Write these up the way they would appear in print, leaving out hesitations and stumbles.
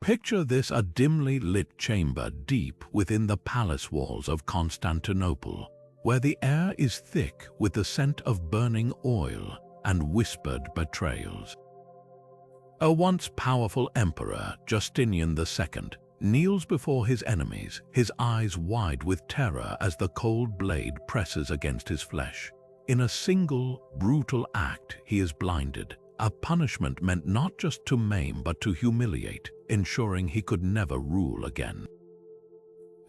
Picture this: a dimly lit chamber deep within the palace walls of Constantinople, where the air is thick with the scent of burning oil and whispered betrayals. A once powerful emperor, Justinian II, kneels before his enemies, his eyes wide with terror as the cold blade presses against his flesh. In a single, brutal act, he is blinded, a punishment meant not just to maim but to humiliate, ensuring he could never rule again.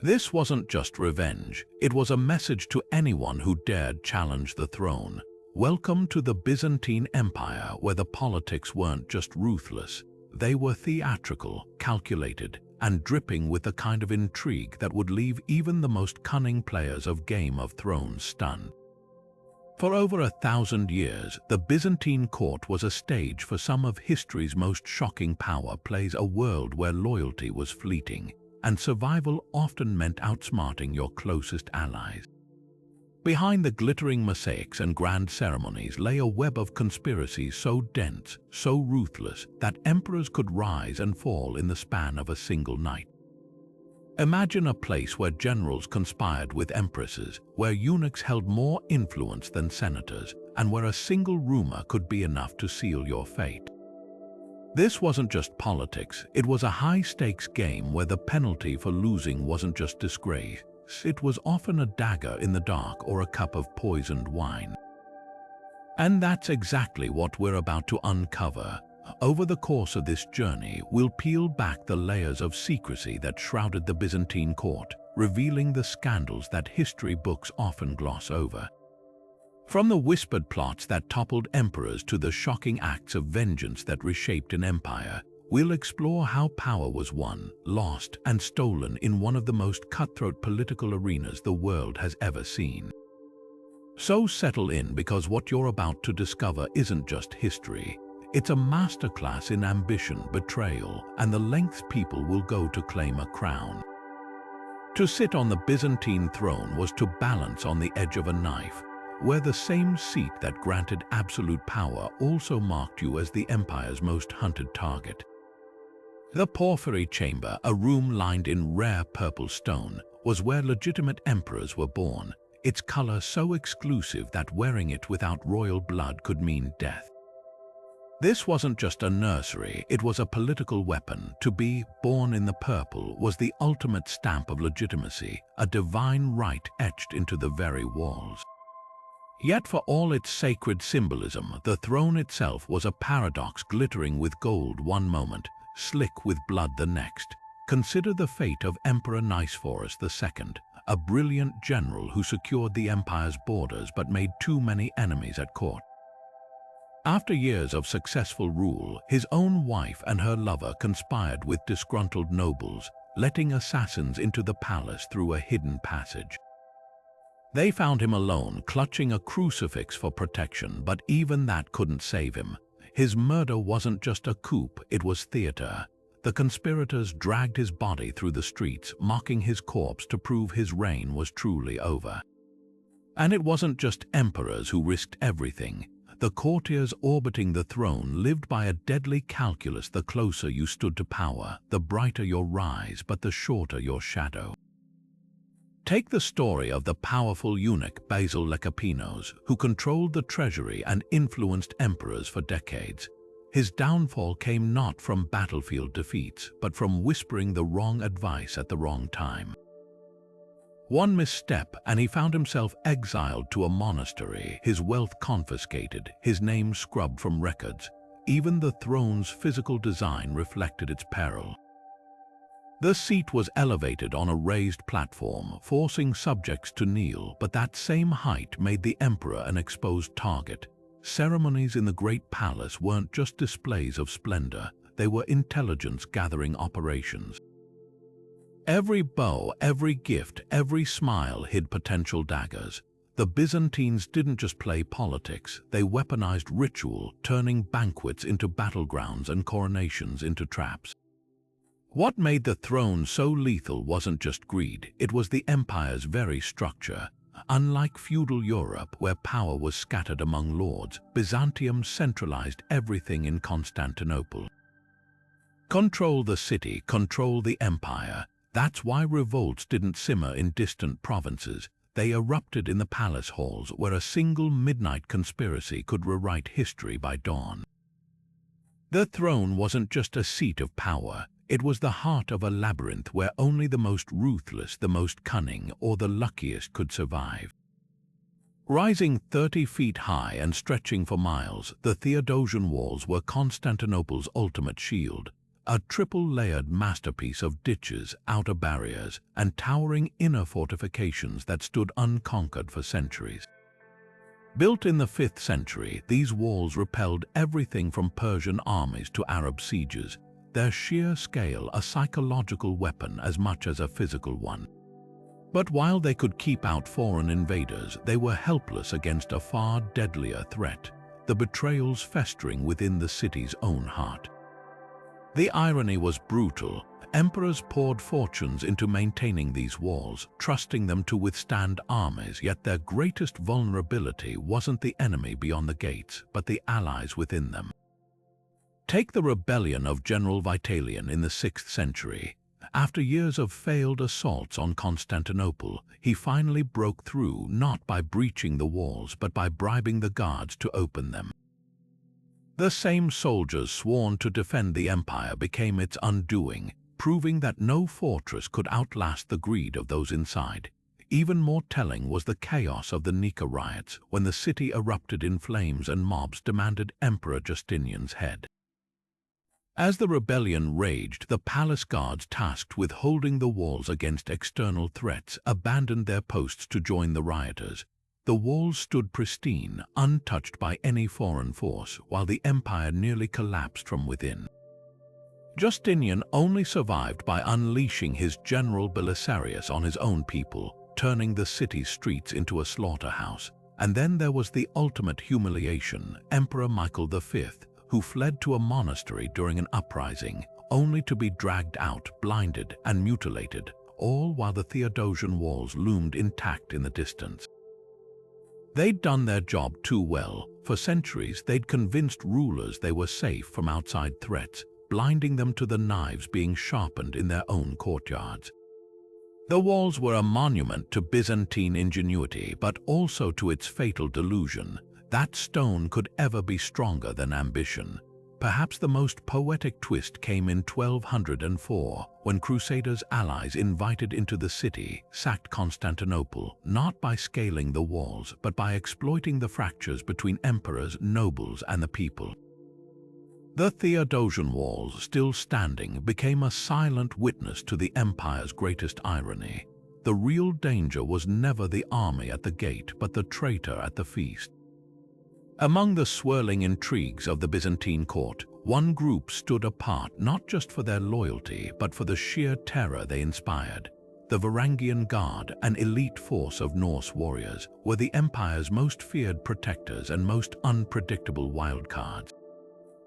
This wasn't just revenge, it was a message to anyone who dared challenge the throne. Welcome to the Byzantine Empire, where the politics weren't just ruthless, they were theatrical, calculated, and dripping with the kind of intrigue that would leave even the most cunning players of Game of Thrones stunned. For over 1,000 years, the Byzantine Court was a stage for some of history's most shocking power plays, a world where loyalty was fleeting, and survival often meant outsmarting your closest allies. Behind the glittering mosaics and grand ceremonies lay a web of conspiracies so dense, so ruthless, that emperors could rise and fall in the span of a single night. Imagine a place where generals conspired with empresses, where eunuchs held more influence than senators, and where a single rumor could be enough to seal your fate. This wasn't just politics, it was a high-stakes game where the penalty for losing wasn't just disgrace. It was often a dagger in the dark or a cup of poisoned wine. And that's exactly what we're about to uncover. Over the course of this journey, we'll peel back the layers of secrecy that shrouded the Byzantine court, revealing the scandals that history books often gloss over. From the whispered plots that toppled emperors to the shocking acts of vengeance that reshaped an empire, we'll explore how power was won, lost, and stolen in one of the most cutthroat political arenas the world has ever seen. So settle in, because what you're about to discover isn't just history. It's a masterclass in ambition, betrayal, and the lengths people will go to claim a crown. To sit on the Byzantine throne was to balance on the edge of a knife, where the same seat that granted absolute power also marked you as the empire's most hunted target. The Porphyry Chamber, a room lined in rare purple stone, was where legitimate emperors were born, its color so exclusive that wearing it without royal blood could mean death. This wasn't just a nursery, it was a political weapon. To be born in the purple was the ultimate stamp of legitimacy, a divine right etched into the very walls. Yet for all its sacred symbolism, the throne itself was a paradox, glittering with gold one moment, slick with blood the next. Consider the fate of Emperor Nicephorus II, a brilliant general who secured the empire's borders but made too many enemies at court. After years of successful rule, his own wife and her lover conspired with disgruntled nobles, letting assassins into the palace through a hidden passage. They found him alone, clutching a crucifix for protection, but even that couldn't save him. His murder wasn't just a coup, it was theater. The conspirators dragged his body through the streets, mocking his corpse to prove his reign was truly over. And it wasn't just emperors who risked everything. The courtiers orbiting the throne lived by a deadly calculus: the closer you stood to power, the brighter your rise, but the shorter your shadow. Take the story of the powerful eunuch Basil Lecapenus, who controlled the treasury and influenced emperors for decades. His downfall came not from battlefield defeats, but from whispering the wrong advice at the wrong time. One misstep and he found himself exiled to a monastery, his wealth confiscated, his name scrubbed from records. Even the throne's physical design reflected its peril. The seat was elevated on a raised platform, forcing subjects to kneel, but that same height made the emperor an exposed target. Ceremonies in the great palace weren't just displays of splendor, they were intelligence-gathering operations. Every bow, every gift, every smile hid potential daggers. The Byzantines didn't just play politics, they weaponized ritual, turning banquets into battlegrounds and coronations into traps. What made the throne so lethal wasn't just greed, it was the empire's very structure. Unlike feudal Europe, where power was scattered among lords, Byzantium centralized everything in Constantinople. Control the city, control the empire. That's why revolts didn't simmer in distant provinces. They erupted in the palace halls, where a single midnight conspiracy could rewrite history by dawn. The throne wasn't just a seat of power. It was the heart of a labyrinth where only the most ruthless, the most cunning, or the luckiest could survive. Rising 30 feet high and stretching for miles, the Theodosian Walls were Constantinople's ultimate shield, a triple-layered masterpiece of ditches, outer barriers, and towering inner fortifications that stood unconquered for centuries. Built in the 5th century, these walls repelled everything from Persian armies to Arab sieges, their sheer scale a psychological weapon as much as a physical one. But while they could keep out foreign invaders, they were helpless against a far deadlier threat, the betrayals festering within the city's own heart. The irony was brutal. Emperors poured fortunes into maintaining these walls, trusting them to withstand armies, yet their greatest vulnerability wasn't the enemy beyond the gates, but the allies within them. Take the rebellion of General Vitalian in the 6th century. After years of failed assaults on Constantinople, he finally broke through, not by breaching the walls, but by bribing the guards to open them. The same soldiers sworn to defend the empire became its undoing, proving that no fortress could outlast the greed of those inside. Even more telling was the chaos of the Nika Riots, when the city erupted in flames and mobs demanded Emperor Justinian's head. As the rebellion raged, the palace guards tasked with holding the walls against external threats abandoned their posts to join the rioters. The walls stood pristine, untouched by any foreign force, while the empire nearly collapsed from within. Justinian only survived by unleashing his general Belisarius on his own people, turning the city's streets into a slaughterhouse. And then there was the ultimate humiliation, Emperor Michael V, who fled to a monastery during an uprising, only to be dragged out, blinded, and mutilated, all while the Theodosian Walls loomed intact in the distance. They'd done their job too well. For centuries, they'd convinced rulers they were safe from outside threats, blinding them to the knives being sharpened in their own courtyards. The walls were a monument to Byzantine ingenuity, but also to its fatal delusion. That stone could ever be stronger than ambition. Perhaps the most poetic twist came in 1204, when Crusaders' allies invited into the city, sacked Constantinople, not by scaling the walls, but by exploiting the fractures between emperors, nobles, and the people. The Theodosian Walls, still standing, became a silent witness to the empire's greatest irony. The real danger was never the army at the gate, but the traitor at the feast. Among the swirling intrigues of the Byzantine court, one group stood apart not just for their loyalty, but for the sheer terror they inspired. The Varangian Guard, an elite force of Norse warriors, were the empire's most feared protectors and most unpredictable wildcards.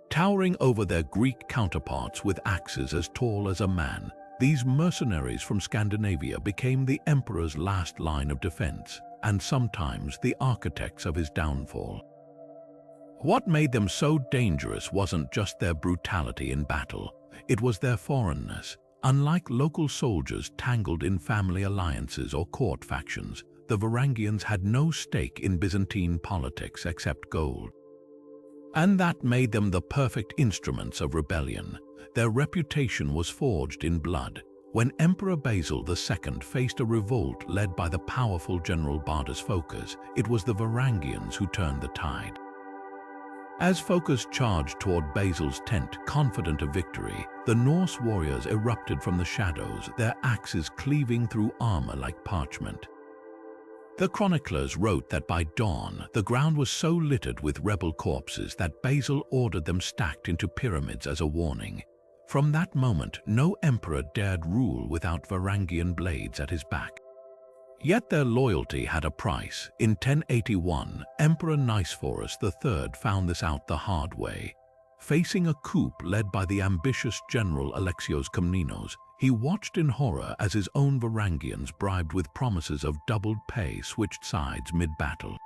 Towering over their Greek counterparts with axes as tall as a man, these mercenaries from Scandinavia became the emperor's last line of defense, and sometimes the architects of his downfall. What made them so dangerous wasn't just their brutality in battle, it was their foreignness. Unlike local soldiers tangled in family alliances or court factions, the Varangians had no stake in Byzantine politics except gold. And that made them the perfect instruments of rebellion. Their reputation was forged in blood. When Emperor Basil II faced a revolt led by the powerful General Bardas Phocas, it was the Varangians who turned the tide. As Phocas charged toward Basil's tent, confident of victory, the Norse warriors erupted from the shadows, their axes cleaving through armor like parchment. The chroniclers wrote that by dawn, the ground was so littered with rebel corpses that Basil ordered them stacked into pyramids as a warning. From that moment, no emperor dared rule without Varangian blades at his back. Yet their loyalty had a price. In 1081, Emperor Nicephorus III found this out the hard way. Facing a coup led by the ambitious general Alexios Komnenos, he watched in horror as his own Varangians, bribed with promises of doubled pay, switched sides mid-battle.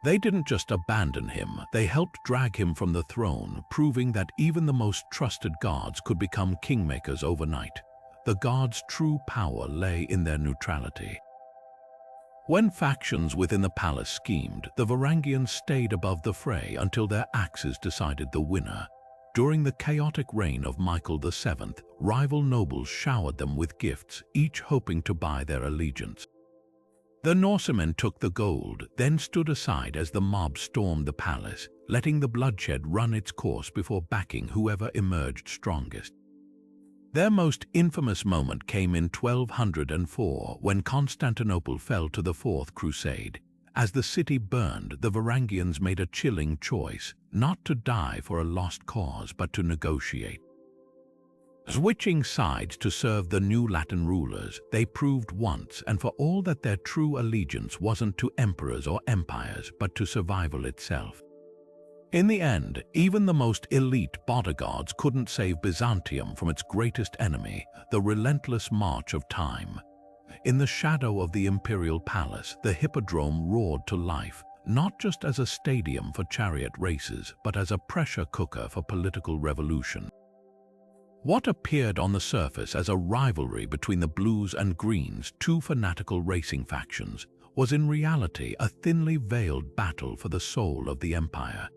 They didn't just abandon him, they helped drag him from the throne, proving that even the most trusted guards could become kingmakers overnight. The guards' true power lay in their neutrality. When factions within the palace schemed, the Varangians stayed above the fray until their axes decided the winner. During the chaotic reign of Michael VII, rival nobles showered them with gifts, each hoping to buy their allegiance. The Norsemen took the gold, then stood aside as the mob stormed the palace, letting the bloodshed run its course before backing whoever emerged strongest. Their most infamous moment came in 1204 when Constantinople fell to the Fourth Crusade. As the city burned, the Varangians made a chilling choice, not to die for a lost cause but to negotiate. Switching sides to serve the new Latin rulers, they proved once and for all that their true allegiance wasn't to emperors or empires but to survival itself. In the end, even the most elite bodyguards couldn't save Byzantium from its greatest enemy, the relentless march of time. In the shadow of the Imperial Palace, the Hippodrome roared to life, not just as a stadium for chariot races, but as a pressure cooker for political revolution. What appeared on the surface as a rivalry between the Blues and Greens, two fanatical racing factions, was in reality a thinly veiled battle for the soul of the empire.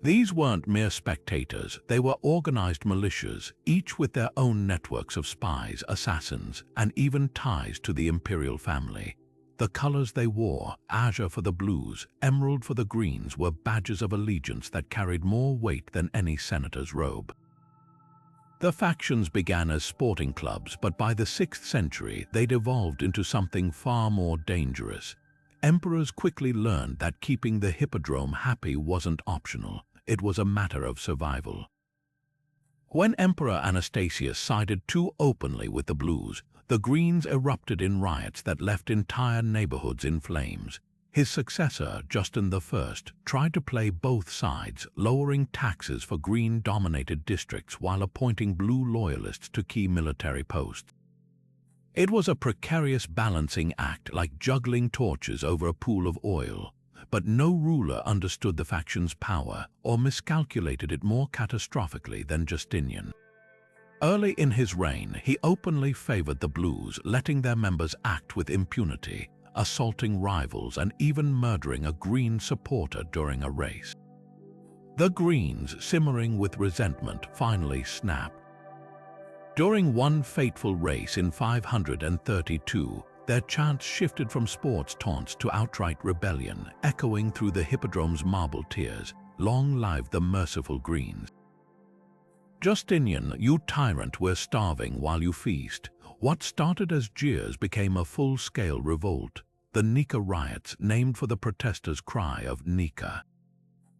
These weren't mere spectators, they were organized militias, each with their own networks of spies, assassins, and even ties to the imperial family. The colors they wore, azure for the Blues, emerald for the Greens, were badges of allegiance that carried more weight than any senator's robe. The factions began as sporting clubs, but by the 6th century they'd evolved into something far more dangerous. Emperors quickly learned that keeping the Hippodrome happy wasn't optional, it was a matter of survival. When Emperor Anastasius sided too openly with the Blues, the Greens erupted in riots that left entire neighborhoods in flames. His successor, Justin I, tried to play both sides, lowering taxes for Green-dominated districts while appointing Blue loyalists to key military posts. It was a precarious balancing act, like juggling torches over a pool of oil, but no ruler understood the faction's power or miscalculated it more catastrophically than Justinian. Early in his reign, he openly favored the Blues, letting their members act with impunity, assaulting rivals and even murdering a Green supporter during a race. The Greens, simmering with resentment, finally snapped. During one fateful race in 532, their chants shifted from sports taunts to outright rebellion, echoing through the Hippodrome's marble tiers, "Long live the merciful Greens." Justinian, you tyrant, we're starving while you feast. What started as jeers became a full-scale revolt, the Nika Riots, named for the protesters' cry of Nika.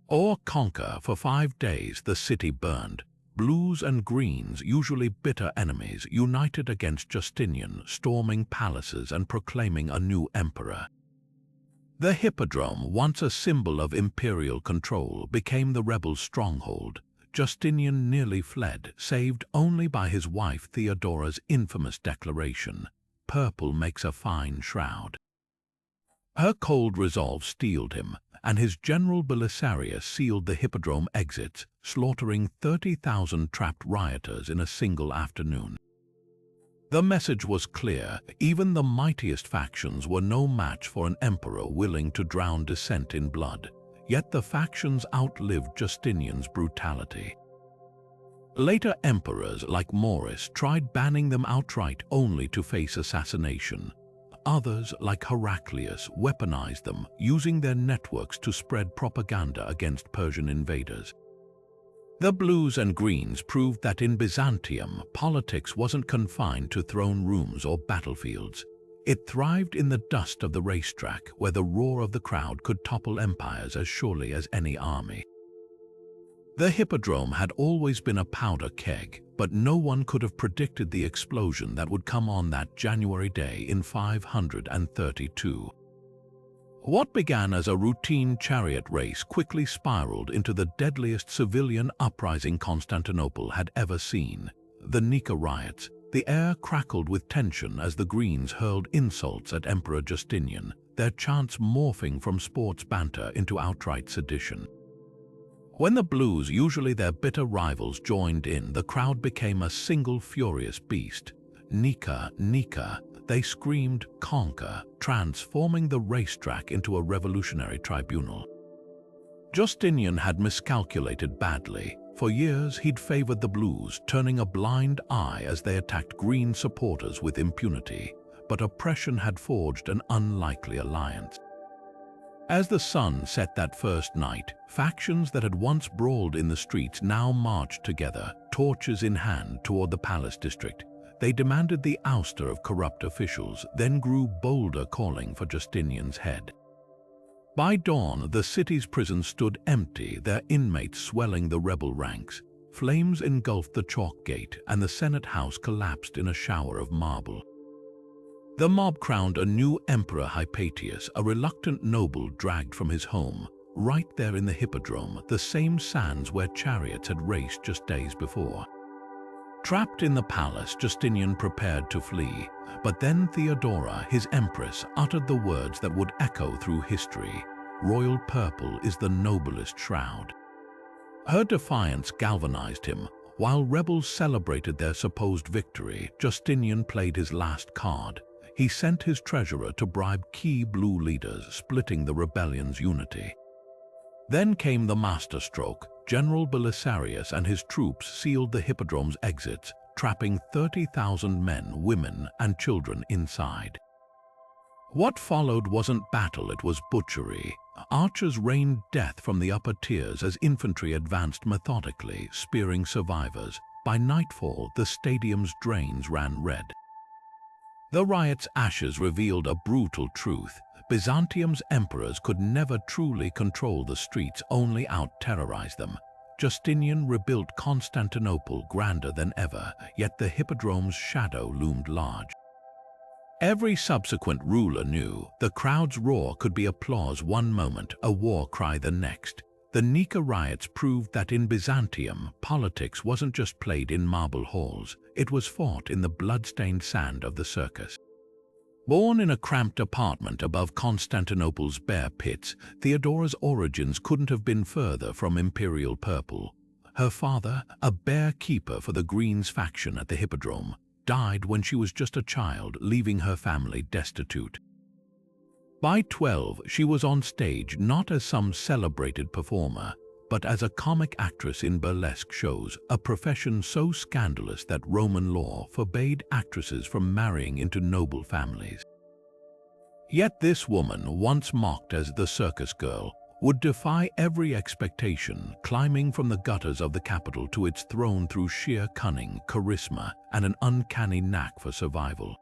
Or conquer. For 5 days the city burned. Blues and Greens, usually bitter enemies, united against Justinian, storming palaces and proclaiming a new emperor. The Hippodrome, once a symbol of imperial control, became the rebels' stronghold. Justinian nearly fled, saved only by his wife Theodora's infamous declaration, "Purple makes a fine shroud." Her cold resolve steeled him, and his general Belisarius sealed the Hippodrome exits, slaughtering 30,000 trapped rioters in a single afternoon. The message was clear: even the mightiest factions were no match for an emperor willing to drown dissent in blood. Yet the factions outlived Justinian's brutality. Later emperors like Maurice tried banning them outright only to face assassination. Others, like Heraclius, weaponized them, using their networks to spread propaganda against Persian invaders. The Blues and Greens proved that in Byzantium, politics wasn't confined to throne rooms or battlefields. It thrived in the dust of the racetrack, where the roar of the crowd could topple empires as surely as any army. The Hippodrome had always been a powder keg, but no one could have predicted the explosion that would come on that January day in 532. What began as a routine chariot race quickly spiraled into the deadliest civilian uprising Constantinople had ever seen, the Nika Riots, The air crackled with tension as the Greens hurled insults at Emperor Justinian, their chants morphing from sports banter into outright sedition. When the Blues, usually their bitter rivals, joined in, the crowd became a single furious beast. Nika, Nika, they screamed, conquer, transforming the racetrack into a revolutionary tribunal. Justinian had miscalculated badly. For years, he'd favored the Blues, turning a blind eye as they attacked Green supporters with impunity. But oppression had forged an unlikely alliance. As the sun set that first night, factions that had once brawled in the streets now marched together, torches in hand, toward the palace district. They demanded the ouster of corrupt officials, then grew bolder, calling for Justinian's head. By dawn, the city's prisons stood empty, their inmates swelling the rebel ranks. Flames engulfed the chalk gate, and the Senate House collapsed in a shower of marble. The mob crowned a new emperor, Hypatius, a reluctant noble dragged from his home, right there in the Hippodrome, the same sands where chariots had raced just days before. Trapped in the palace, Justinian prepared to flee, but then Theodora, his empress, uttered the words that would echo through history: "Royal purple is the noblest shroud." Her defiance galvanized him. While rebels celebrated their supposed victory, Justinian played his last card. He sent his treasurer to bribe key Blue leaders, splitting the rebellion's unity. Then came the masterstroke. General Belisarius and his troops sealed the Hippodrome's exits, trapping 30,000 men, women, and children inside. What followed wasn't battle, it was butchery. Archers rained death from the upper tiers as infantry advanced methodically, spearing survivors. By nightfall, the stadium's drains ran red. The riot's ashes revealed a brutal truth. Byzantium's emperors could never truly control the streets, only out-terrorize them. Justinian rebuilt Constantinople grander than ever, yet the Hippodrome's shadow loomed large. Every subsequent ruler knew the crowd's roar could be applause one moment, a war cry the next. The Nika riots proved that in Byzantium, politics wasn't just played in marble halls, it was fought in the blood-stained sand of the circus. Born in a cramped apartment above Constantinople's bare pits, Theodora's origins couldn't have been further from imperial purple. Her father, a bear keeper for the Greens faction at the Hippodrome, died when she was just a child, leaving her family destitute. By 12, she was on stage not as some celebrated performer, but as a comic actress in burlesque shows, a profession so scandalous that Roman law forbade actresses from marrying into noble families. Yet this woman, once mocked as the circus girl, would defy every expectation, climbing from the gutters of the capital to its throne through sheer cunning, charisma, and an uncanny knack for survival.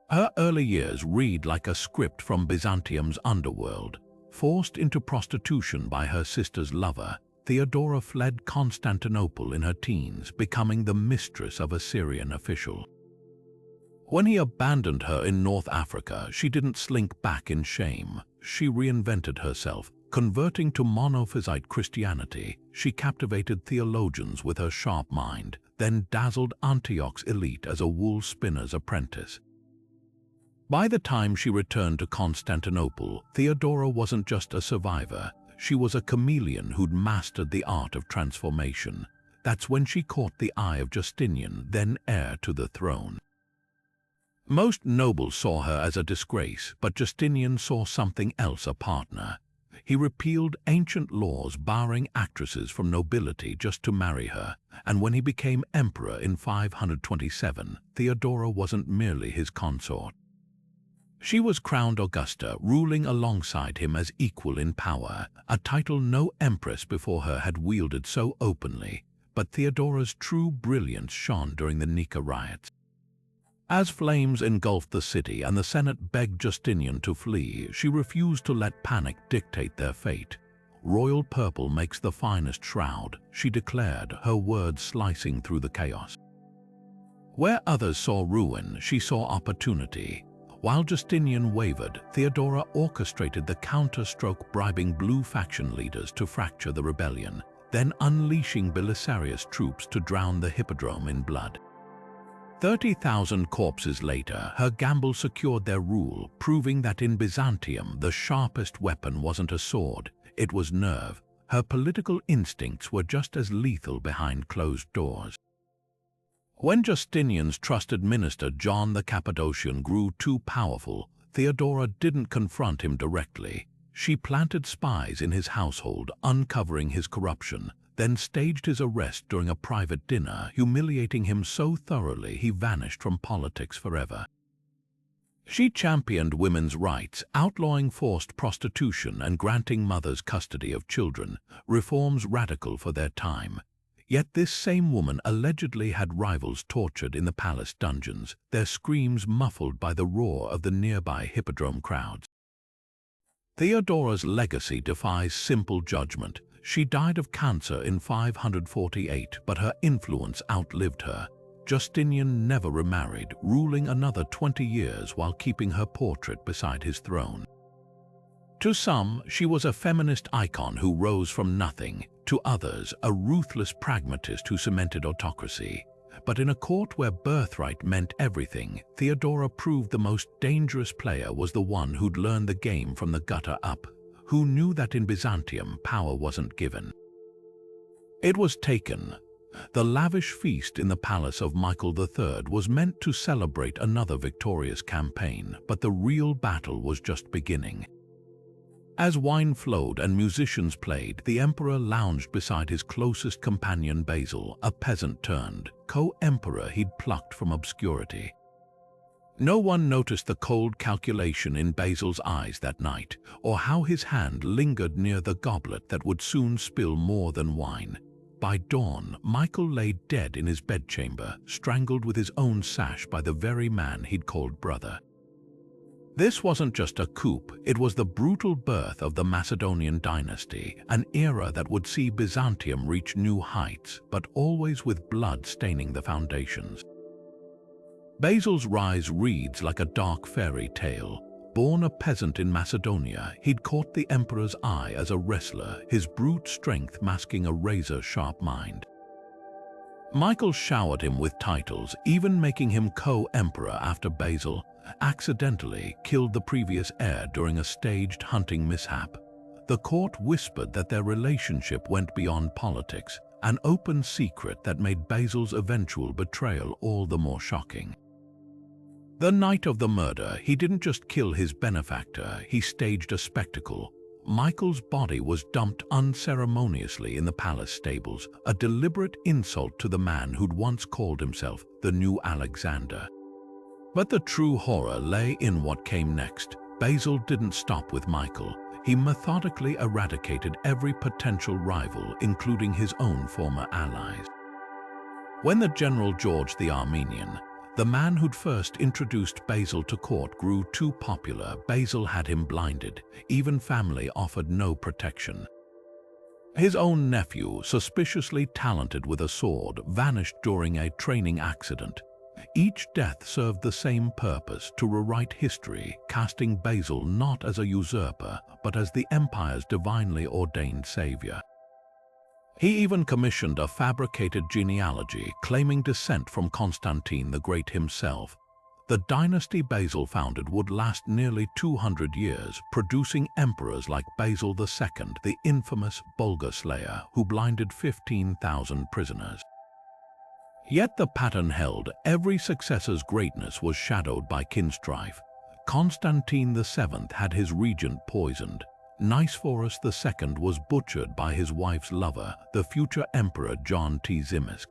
Her early years read like a script from Byzantium's underworld. Forced into prostitution by her sister's lover, Theodora fled Constantinople in her teens, becoming the mistress of a Syrian official. When he abandoned her in North Africa, she didn't slink back in shame. She reinvented herself. Converting to monophysite Christianity, she captivated theologians with her sharp mind, then dazzled Antioch's elite as a wool spinner's apprentice. By the time she returned to Constantinople, Theodora wasn't just a survivor, she was a chameleon who'd mastered the art of transformation. That's when she caught the eye of Justinian, then heir to the throne. Most nobles saw her as a disgrace, but Justinian saw something else: a partner. He repealed ancient laws barring actresses from nobility just to marry her, and when he became emperor in 527, Theodora wasn't merely his consort. She was crowned Augusta, ruling alongside him as equal in power, a title no empress before her had wielded so openly. But Theodora's true brilliance shone during the Nika riots. As flames engulfed the city and the Senate begged Justinian to flee, she refused to let panic dictate their fate. "Royal purple makes the finest shroud," she declared, her words slicing through the chaos. Where others saw ruin, she saw opportunity. While Justinian wavered, Theodora orchestrated the counterstroke, bribing Blue faction leaders to fracture the rebellion, then unleashing Belisarius' troops to drown the Hippodrome in blood. 30,000 corpses later, her gamble secured their rule, proving that in Byzantium the sharpest weapon wasn't a sword, it was nerve. Her political instincts were just as lethal behind closed doors. When Justinian's trusted minister John the Cappadocian grew too powerful, Theodora didn't confront him directly. She planted spies in his household, uncovering his corruption, then staged his arrest during a private dinner, humiliating him so thoroughly he vanished from politics forever. She championed women's rights, outlawing forced prostitution and granting mothers custody of children, reforms radical for their time. Yet this same woman allegedly had rivals tortured in the palace dungeons, their screams muffled by the roar of the nearby Hippodrome crowds. Theodora's legacy defies simple judgment. She died of cancer in 548, but her influence outlived her. Justinian never remarried, ruling another 20 years while keeping her portrait beside his throne. To some, she was a feminist icon who rose from nothing. To others, a ruthless pragmatist who cemented autocracy. But in a court where birthright meant everything, Theodora proved the most dangerous player was the one who'd learned the game from the gutter up, who knew that in Byzantium power wasn't given. It was taken. The lavish feast in the palace of Michael III was meant to celebrate another victorious campaign, but the real battle was just beginning. As wine flowed and musicians played, the emperor lounged beside his closest companion Basil, a peasant turned co-emperor he'd plucked from obscurity. No one noticed the cold calculation in Basil's eyes that night, or how his hand lingered near the goblet that would soon spill more than wine. By dawn, Michael lay dead in his bedchamber, strangled with his own sash by the very man he'd called brother. This wasn't just a coup, it was the brutal birth of the Macedonian dynasty, an era that would see Byzantium reach new heights, but always with blood staining the foundations. Basil's rise reads like a dark fairy tale. Born a peasant in Macedonia, he'd caught the emperor's eye as a wrestler, his brute strength masking a razor-sharp mind. Michael showered him with titles, even making him co-emperor after Basil accidentally killed the previous heir during a staged hunting mishap. The court whispered that their relationship went beyond politics, an open secret that made Basil's eventual betrayal all the more shocking. The night of the murder, he didn't just kill his benefactor, he staged a spectacle. Michael's body was dumped unceremoniously in the palace stables, a deliberate insult to the man who'd once called himself the new Alexander. But the true horror lay in what came next. Basil didn't stop with Michael. He methodically eradicated every potential rival, including his own former allies. When the general George the Armenian, the man who'd first introduced Basil to court, grew too popular, Basil had him blinded. Even family offered no protection. His own nephew, suspiciously talented with a sword, vanished during a training accident. Each death served the same purpose, to rewrite history, casting Basil not as a usurper, but as the empire's divinely ordained savior. He even commissioned a fabricated genealogy, claiming descent from Constantine the Great himself. The dynasty Basil founded would last nearly 200 years, producing emperors like Basil II, the infamous Bulgar slayer, who blinded 15,000 prisoners. Yet the pattern held. Every successor's greatness was shadowed by kinstrife. Constantine VII had his regent poisoned. Nicephorus II was butchered by his wife's lover, the future emperor John Tzimisk.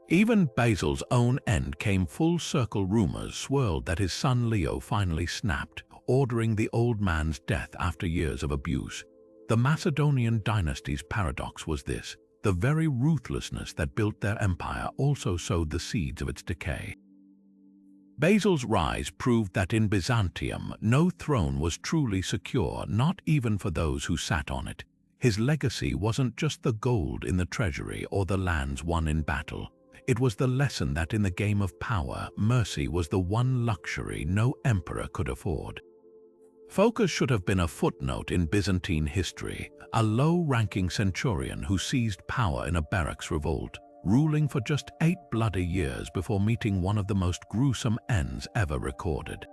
Even Basil's own end came full circle. Rumors swirled that his son Leo finally snapped, ordering the old man's death after years of abuse. The Macedonian dynasty's paradox was this: the very ruthlessness that built their empire also sowed the seeds of its decay. Basil's rise proved that in Byzantium, no throne was truly secure, not even for those who sat on it. His legacy wasn't just the gold in the treasury or the lands won in battle. It was the lesson that in the game of power, mercy was the one luxury no emperor could afford. Phocas should have been a footnote in Byzantine history, a low-ranking centurion who seized power in a barracks revolt. ruling for just 8 bloody years before meeting one of the most gruesome ends ever recorded.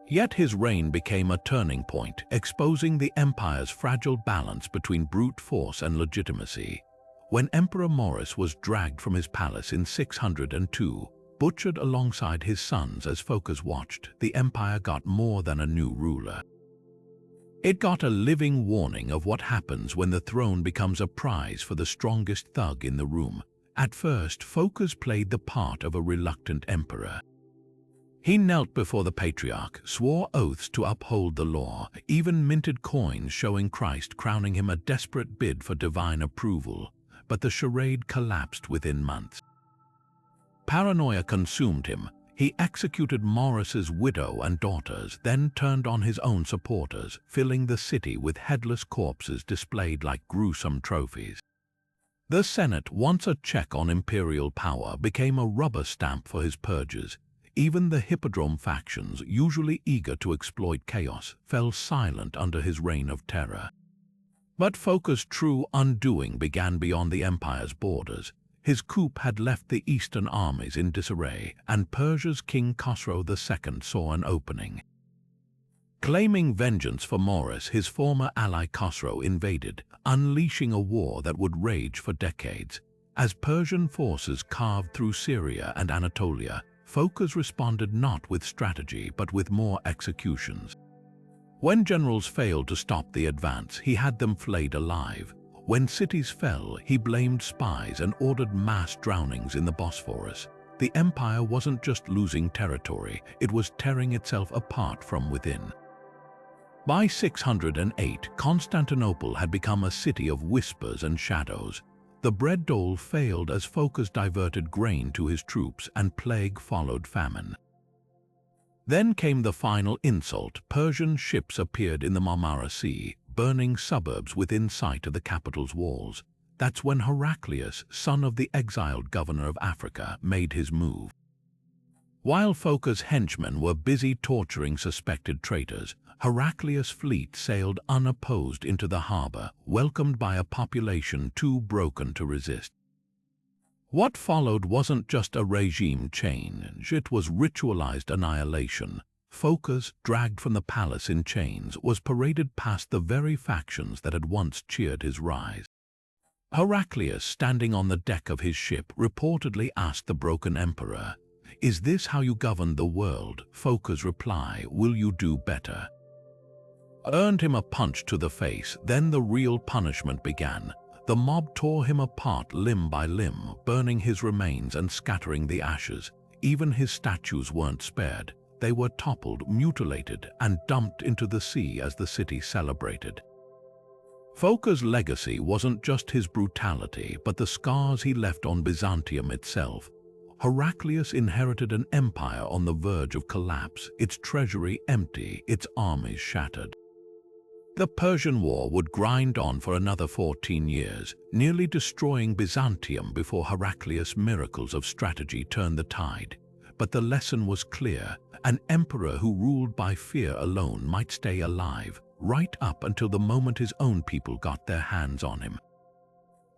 Yet his reign became a turning point, exposing the empire's fragile balance between brute force and legitimacy. When Emperor Maurice was dragged from his palace in 602, butchered alongside his sons as Phocas watched, the empire got more than a new ruler. It got a living warning of what happens when the throne becomes a prize for the strongest thug in the room. At first, Phocas played the part of a reluctant emperor. He knelt before the patriarch, swore oaths to uphold the law, even minted coins showing Christ, crowning him a desperate bid for divine approval. But the charade collapsed within months. Paranoia consumed him. He executed Maurice's widow and daughters, then turned on his own supporters, filling the city with headless corpses displayed like gruesome trophies. The Senate, once a check on imperial power, became a rubber stamp for his purges. Even the Hippodrome factions, usually eager to exploit chaos, fell silent under his reign of terror. But Phocas' true undoing began beyond the empire's borders. His coup had left the eastern armies in disarray, and Persia's King Khosrow II saw an opening. Claiming vengeance for Maurice, his former ally Khosrow invaded, unleashing a war that would rage for decades. As Persian forces carved through Syria and Anatolia, Phocas responded not with strategy but with more executions. When generals failed to stop the advance, he had them flayed alive. When cities fell, he blamed spies and ordered mass drownings in the Bosphorus. The empire wasn't just losing territory, it was tearing itself apart from within. By 608, Constantinople had become a city of whispers and shadows. The bread dole failed as Phocas diverted grain to his troops, and plague followed famine. Then came the final insult. Persian ships appeared in the Marmara Sea, burning suburbs within sight of the capital's walls. That's when Heraclius, son of the exiled governor of Africa, made his move. While Phocas' henchmen were busy torturing suspected traitors, Heraclius' fleet sailed unopposed into the harbor, welcomed by a population too broken to resist. What followed wasn't just a regime change, it was ritualized annihilation. Phocas, dragged from the palace in chains, was paraded past the very factions that had once cheered his rise. Heraclius, standing on the deck of his ship, reportedly asked the broken emperor, "Is this how you govern the world?" Phocas' reply, "Will you do better?" Earned him a punch to the face. Then the real punishment began. The mob tore him apart limb by limb, burning his remains and scattering the ashes. Even his statues weren't spared. They were toppled, mutilated, and dumped into the sea as the city celebrated. Phocas' legacy wasn't just his brutality, but the scars he left on Byzantium itself. Heraclius inherited an empire on the verge of collapse, its treasury empty, its armies shattered. The Persian War would grind on for another 14 years, nearly destroying Byzantium before Heraclius' miracles of strategy turned the tide. But the lesson was clear. An emperor who ruled by fear alone might stay alive, right up until the moment his own people got their hands on him.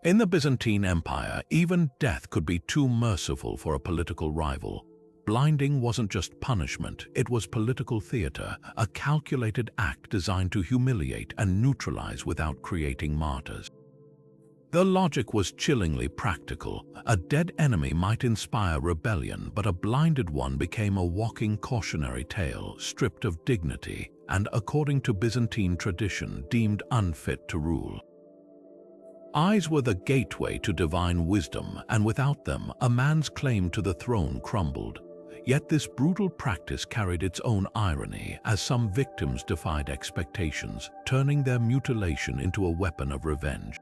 In the Byzantine Empire, even death could be too merciful for a political rival. Blinding wasn't just punishment, it was political theater, a calculated act designed to humiliate and neutralize without creating martyrs. The logic was chillingly practical. A dead enemy might inspire rebellion, but a blinded one became a walking cautionary tale, stripped of dignity, and, according to Byzantine tradition, deemed unfit to rule. Eyes were the gateway to divine wisdom, and without them, a man's claim to the throne crumbled. Yet this brutal practice carried its own irony, as some victims defied expectations, turning their mutilation into a weapon of revenge.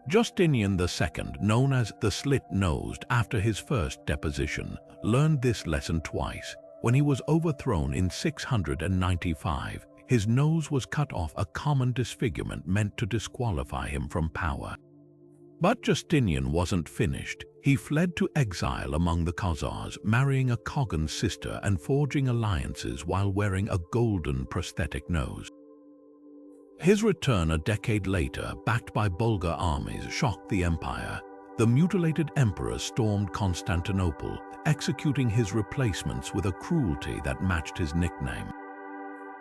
Justinian II, known as the Slit-Nosed after his first deposition, learned this lesson twice. When he was overthrown in 695, his nose was cut off, a common disfigurement meant to disqualify him from power. But Justinian wasn't finished. He fled to exile among the Khazars, marrying a Kogan's sister and forging alliances while wearing a golden prosthetic nose. His return a decade later, backed by Bulgar armies, shocked the empire. the mutilated emperor stormed Constantinople, executing his replacements with a cruelty that matched his nickname.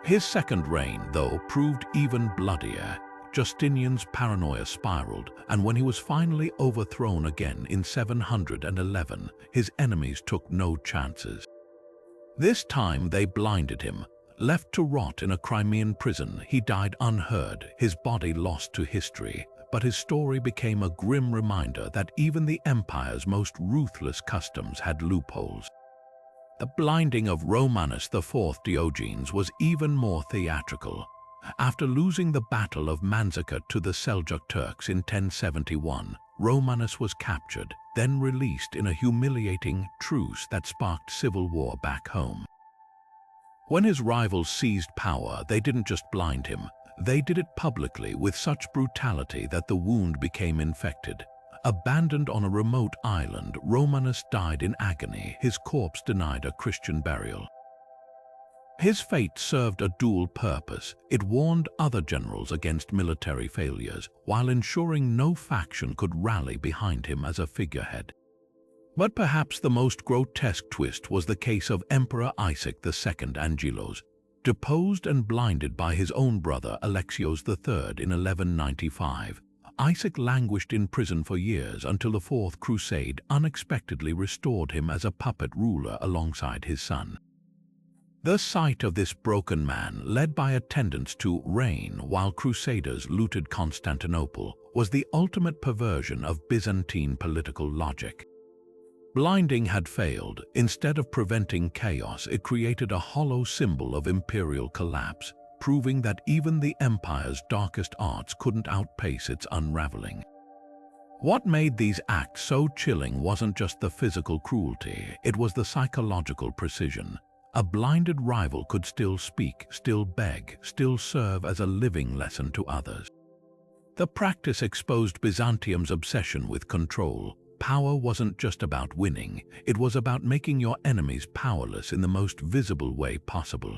His second reign, though, proved even bloodier. Justinian's paranoia spiraled, and when he was finally overthrown again in 711, his enemies took no chances. This time they blinded him. Left to rot in a Crimean prison, he died unheard, his body lost to history. But his story became a grim reminder that even the empire's most ruthless customs had loopholes. The blinding of Romanus IV Diogenes was even more theatrical. After losing the Battle of Manzikert to the Seljuk Turks in 1071, Romanus was captured, then released in a humiliating truce that sparked civil war back home. When his rivals seized power, they didn't just blind him. They did it publicly with such brutality that the wound became infected. Abandoned on a remote island, Romanus died in agony, his corpse denied a Christian burial. His fate served a dual purpose. It warned other generals against military failures, while ensuring no faction could rally behind him as a figurehead. But perhaps the most grotesque twist was the case of Emperor Isaac II Angelos. Deposed and blinded by his own brother Alexios III in 1195, Isaac languished in prison for years until the Fourth Crusade unexpectedly restored him as a puppet ruler alongside his son. The sight of this broken man, led by attendants to reign while crusaders looted Constantinople, was the ultimate perversion of Byzantine political logic. Blinding had failed. Instead of preventing chaos, it created a hollow symbol of imperial collapse, proving that even the empire's darkest arts couldn't outpace its unraveling. What made these acts so chilling wasn't just the physical cruelty, it was the psychological precision. A blinded rival could still speak, still beg, still serve as a living lesson to others. The practice exposed Byzantium's obsession with control. Power wasn't just about winning, it was about making your enemies powerless in the most visible way possible.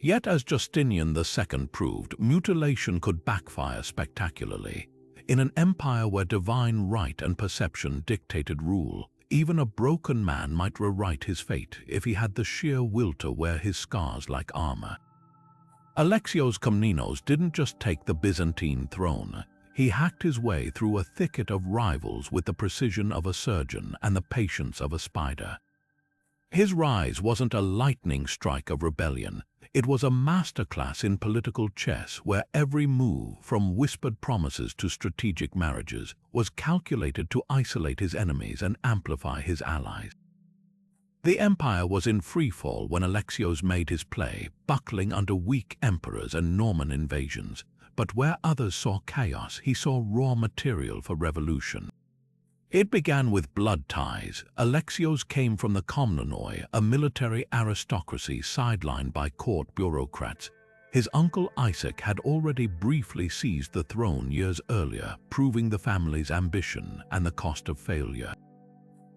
Yet, as Justinian II proved, mutilation could backfire spectacularly. In an empire where divine right and perception dictated rule, even a broken man might rewrite his fate if he had the sheer will to wear his scars like armor. Alexios Komnenos didn't just take the Byzantine throne. He hacked his way through a thicket of rivals with the precision of a surgeon and the patience of a spider. His rise wasn't a lightning strike of rebellion. It was a masterclass in political chess where every move, from whispered promises to strategic marriages, was calculated to isolate his enemies and amplify his allies. The empire was in freefall when Alexios made his play, buckling under weak emperors and Norman invasions. But where others saw chaos, he saw raw material for revolution. It began with blood ties. Alexios came from the Komnenoi, a military aristocracy sidelined by court bureaucrats. His uncle Isaac had already briefly seized the throne years earlier, proving the family's ambition and the cost of failure.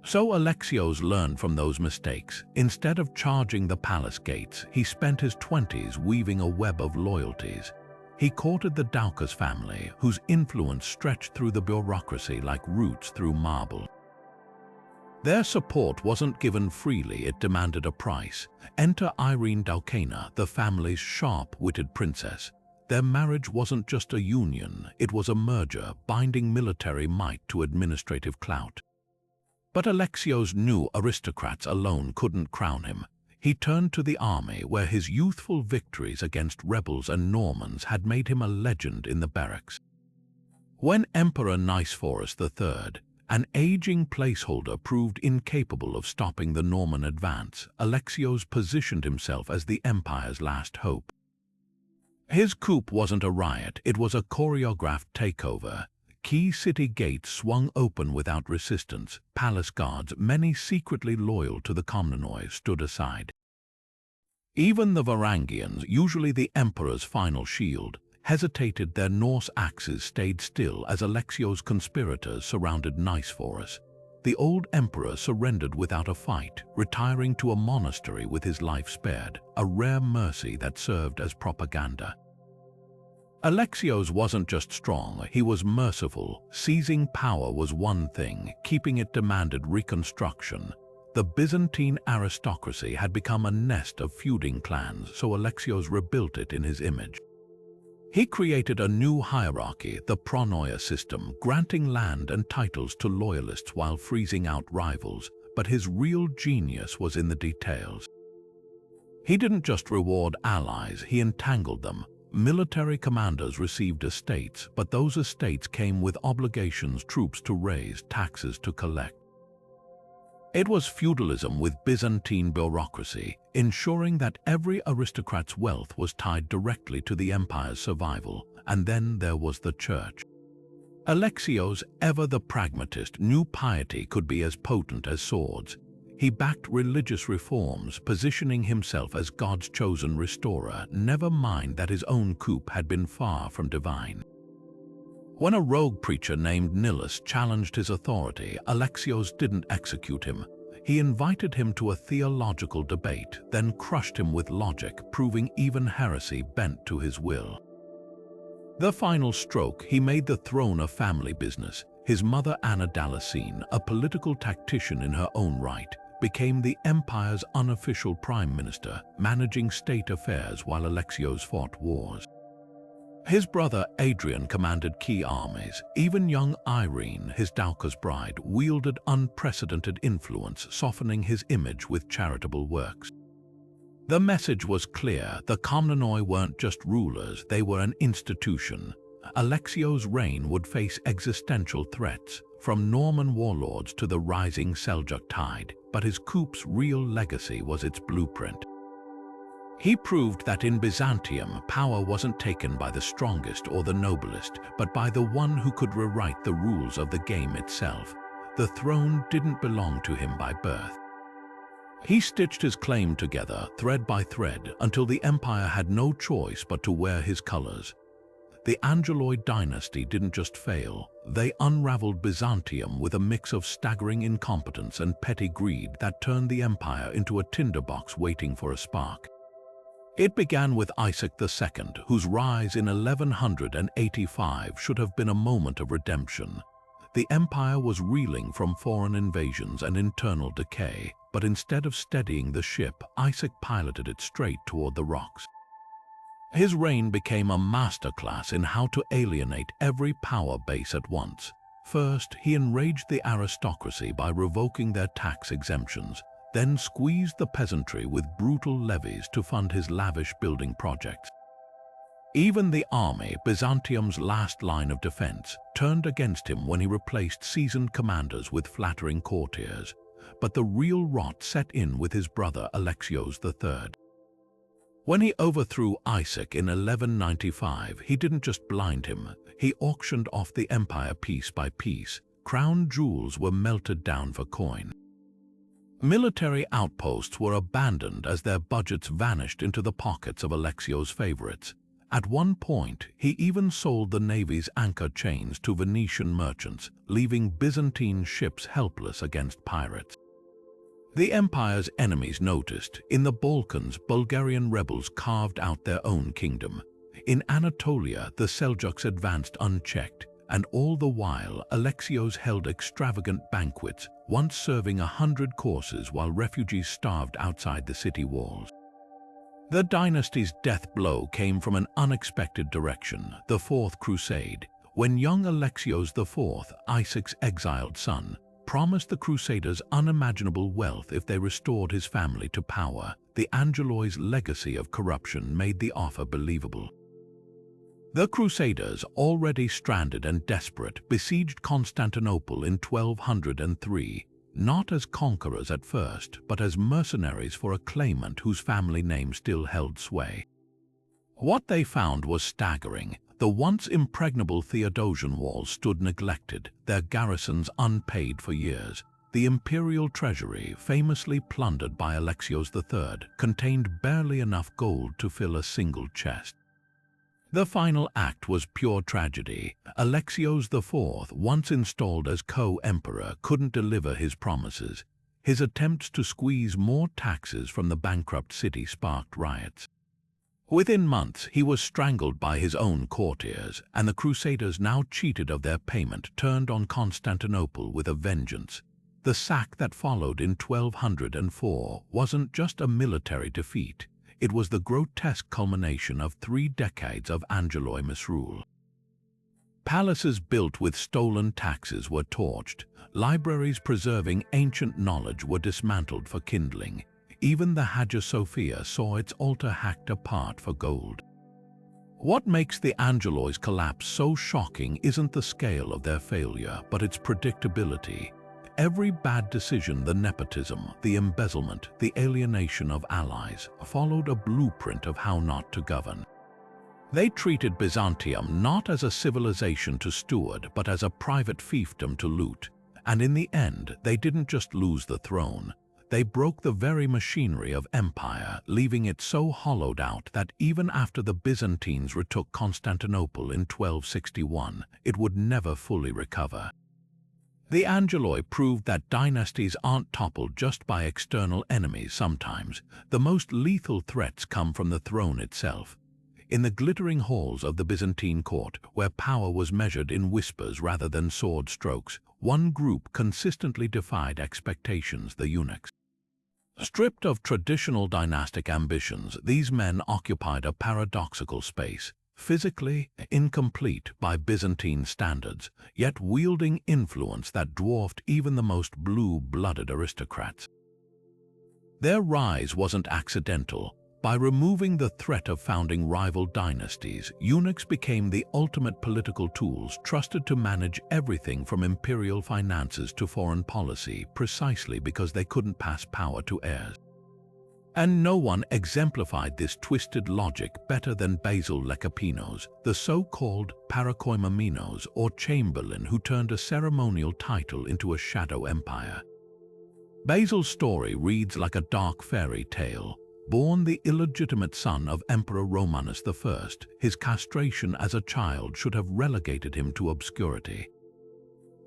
So Alexios learned from those mistakes. Instead of charging the palace gates, he spent his 20s weaving a web of loyalties. He courted the Doukas family, whose influence stretched through the bureaucracy like roots through marble. Their support wasn't given freely, it demanded a price. Enter Irene Doukaina, the family's sharp-witted princess. Their marriage wasn't just a union, it was a merger, binding military might to administrative clout. But Alexios knew aristocrats alone couldn't crown him. He turned to the army, where his youthful victories against rebels and Normans had made him a legend in the barracks. When Emperor Nicephorus III, an aging placeholder, proved incapable of stopping the Norman advance, Alexios positioned himself as the empire's last hope. His coup wasn't a riot, it was a choreographed takeover. Key city gates swung open without resistance. Palace guards, many secretly loyal to the Komnenoi, stood aside. Even the Varangians, usually the emperor's final shield, hesitated. Their Norse axes stayed still as Alexios' conspirators surrounded Nicephorus. The old emperor surrendered without a fight, retiring to a monastery with his life spared, a rare mercy that served as propaganda. Alexios wasn't just strong, he was merciful. Seizing power was one thing, keeping it demanded reconstruction. The Byzantine aristocracy had become a nest of feuding clans, so Alexios rebuilt it in his image. He created a new hierarchy, the pronoia system, granting land and titles to loyalists while freezing out rivals, but his real genius was in the details. He didn't just reward allies, he entangled them. Military commanders received estates, but those estates came with obligations, troops to raise, taxes to collect. It was feudalism with Byzantine bureaucracy, ensuring that every aristocrat's wealth was tied directly to the empire's survival. And then there was the church. Alexios, ever the pragmatist, knew piety could be as potent as swords. He backed religious reforms, positioning himself as God's chosen restorer, never mind that his own coup had been far from divine. When a rogue preacher named Nilus challenged his authority, Alexios didn't execute him. He invited him to a theological debate, then crushed him with logic, proving even heresy bent to his will. The final stroke, he made the throne a family business. His mother Anna Damascene, a political tactician in her own right, became the empire's unofficial prime minister, managing state affairs while Alexios fought wars. His brother Adrian commanded key armies. Even young Irene, his Douka's bride, wielded unprecedented influence, softening his image with charitable works. The message was clear: the Komnenoi weren't just rulers, they were an institution. Alexios' reign would face existential threats, from Norman warlords to the rising Seljuk tide, but his coup's real legacy was its blueprint. He proved that in Byzantium, power wasn't taken by the strongest or the noblest, but by the one who could rewrite the rules of the game itself. The throne didn't belong to him by birth. He stitched his claim together, thread by thread, until the empire had no choice but to wear his colors. The Angeloid dynasty didn't just fail, they unraveled Byzantium with a mix of staggering incompetence and petty greed that turned the empire into a tinderbox waiting for a spark. It began with Isaac II, whose rise in 1185 should have been a moment of redemption. The empire was reeling from foreign invasions and internal decay, but instead of steadying the ship, Isaac piloted it straight toward the rocks. His reign became a masterclass in how to alienate every power base at once. First, he enraged the aristocracy by revoking their tax exemptions, then squeezed the peasantry with brutal levies to fund his lavish building projects. Even the army, Byzantium's last line of defense, turned against him when he replaced seasoned commanders with flattering courtiers. But the real rot set in with his brother Alexios III. When he overthrew Isaac in 1195, he didn't just blind him, he auctioned off the empire piece by piece. Crown jewels were melted down for coin. Military outposts were abandoned as their budgets vanished into the pockets of Alexios' favorites. At one point, he even sold the navy's anchor chains to Venetian merchants, leaving Byzantine ships helpless against pirates. The empire's enemies noticed. In the Balkans, Bulgarian rebels carved out their own kingdom. In Anatolia, the Seljuks advanced unchecked, and all the while, Alexios held extravagant banquets, once serving 100 courses while refugees starved outside the city walls. The dynasty's death blow came from an unexpected direction, the Fourth Crusade, when young Alexios IV, Isaac's exiled son, promised the Crusaders unimaginable wealth if they restored his family to power. The Angeloids' legacy of corruption made the offer believable. The Crusaders, already stranded and desperate, besieged Constantinople in 1203, not as conquerors at first, but as mercenaries for a claimant whose family name still held sway. What they found was staggering. The once impregnable Theodosian Walls stood neglected, their garrisons unpaid for years. The Imperial treasury, famously plundered by Alexios III, contained barely enough gold to fill a single chest. The final act was pure tragedy. Alexios IV, once installed as co-emperor, couldn't deliver his promises. His attempts to squeeze more taxes from the bankrupt city sparked riots. Within months, he was strangled by his own courtiers, and the Crusaders, now cheated of their payment, turned on Constantinople with a vengeance. The sack that followed in 1204 wasn't just a military defeat. It was the grotesque culmination of 3 decades of Angeloid misrule. Palaces built with stolen taxes were torched. Libraries preserving ancient knowledge were dismantled for kindling. Even the Hagia Sophia saw its altar hacked apart for gold. What makes the Angeloids' collapse so shocking isn't the scale of their failure, but its predictability. Every bad decision, the nepotism, the embezzlement, the alienation of allies, followed a blueprint of how not to govern. They treated Byzantium not as a civilization to steward, but as a private fiefdom to loot. And in the end, they didn't just lose the throne. They broke the very machinery of empire, leaving it so hollowed out that even after the Byzantines retook Constantinople in 1261, it would never fully recover. The Angeloi proved that dynasties aren't toppled just by external enemies sometimes. The most lethal threats come from the throne itself. In the glittering halls of the Byzantine Court, where power was measured in whispers rather than sword strokes, one group consistently defied expectations: the eunuchs. Stripped of traditional dynastic ambitions, these men occupied a paradoxical space, physically incomplete by Byzantine standards, yet wielding influence that dwarfed even the most blue-blooded aristocrats. Their rise wasn't accidental. By removing the threat of founding rival dynasties, eunuchs became the ultimate political tools, trusted to manage everything from imperial finances to foreign policy, precisely because they couldn't pass power to heirs. And no one exemplified this twisted logic better than Basil Lecapenus, the so-called parakoimaminos, or chamberlain who turned a ceremonial title into a shadow empire. Basil's story reads like a dark fairy tale. Born the illegitimate son of Emperor Romanus I, his castration as a child should have relegated him to obscurity.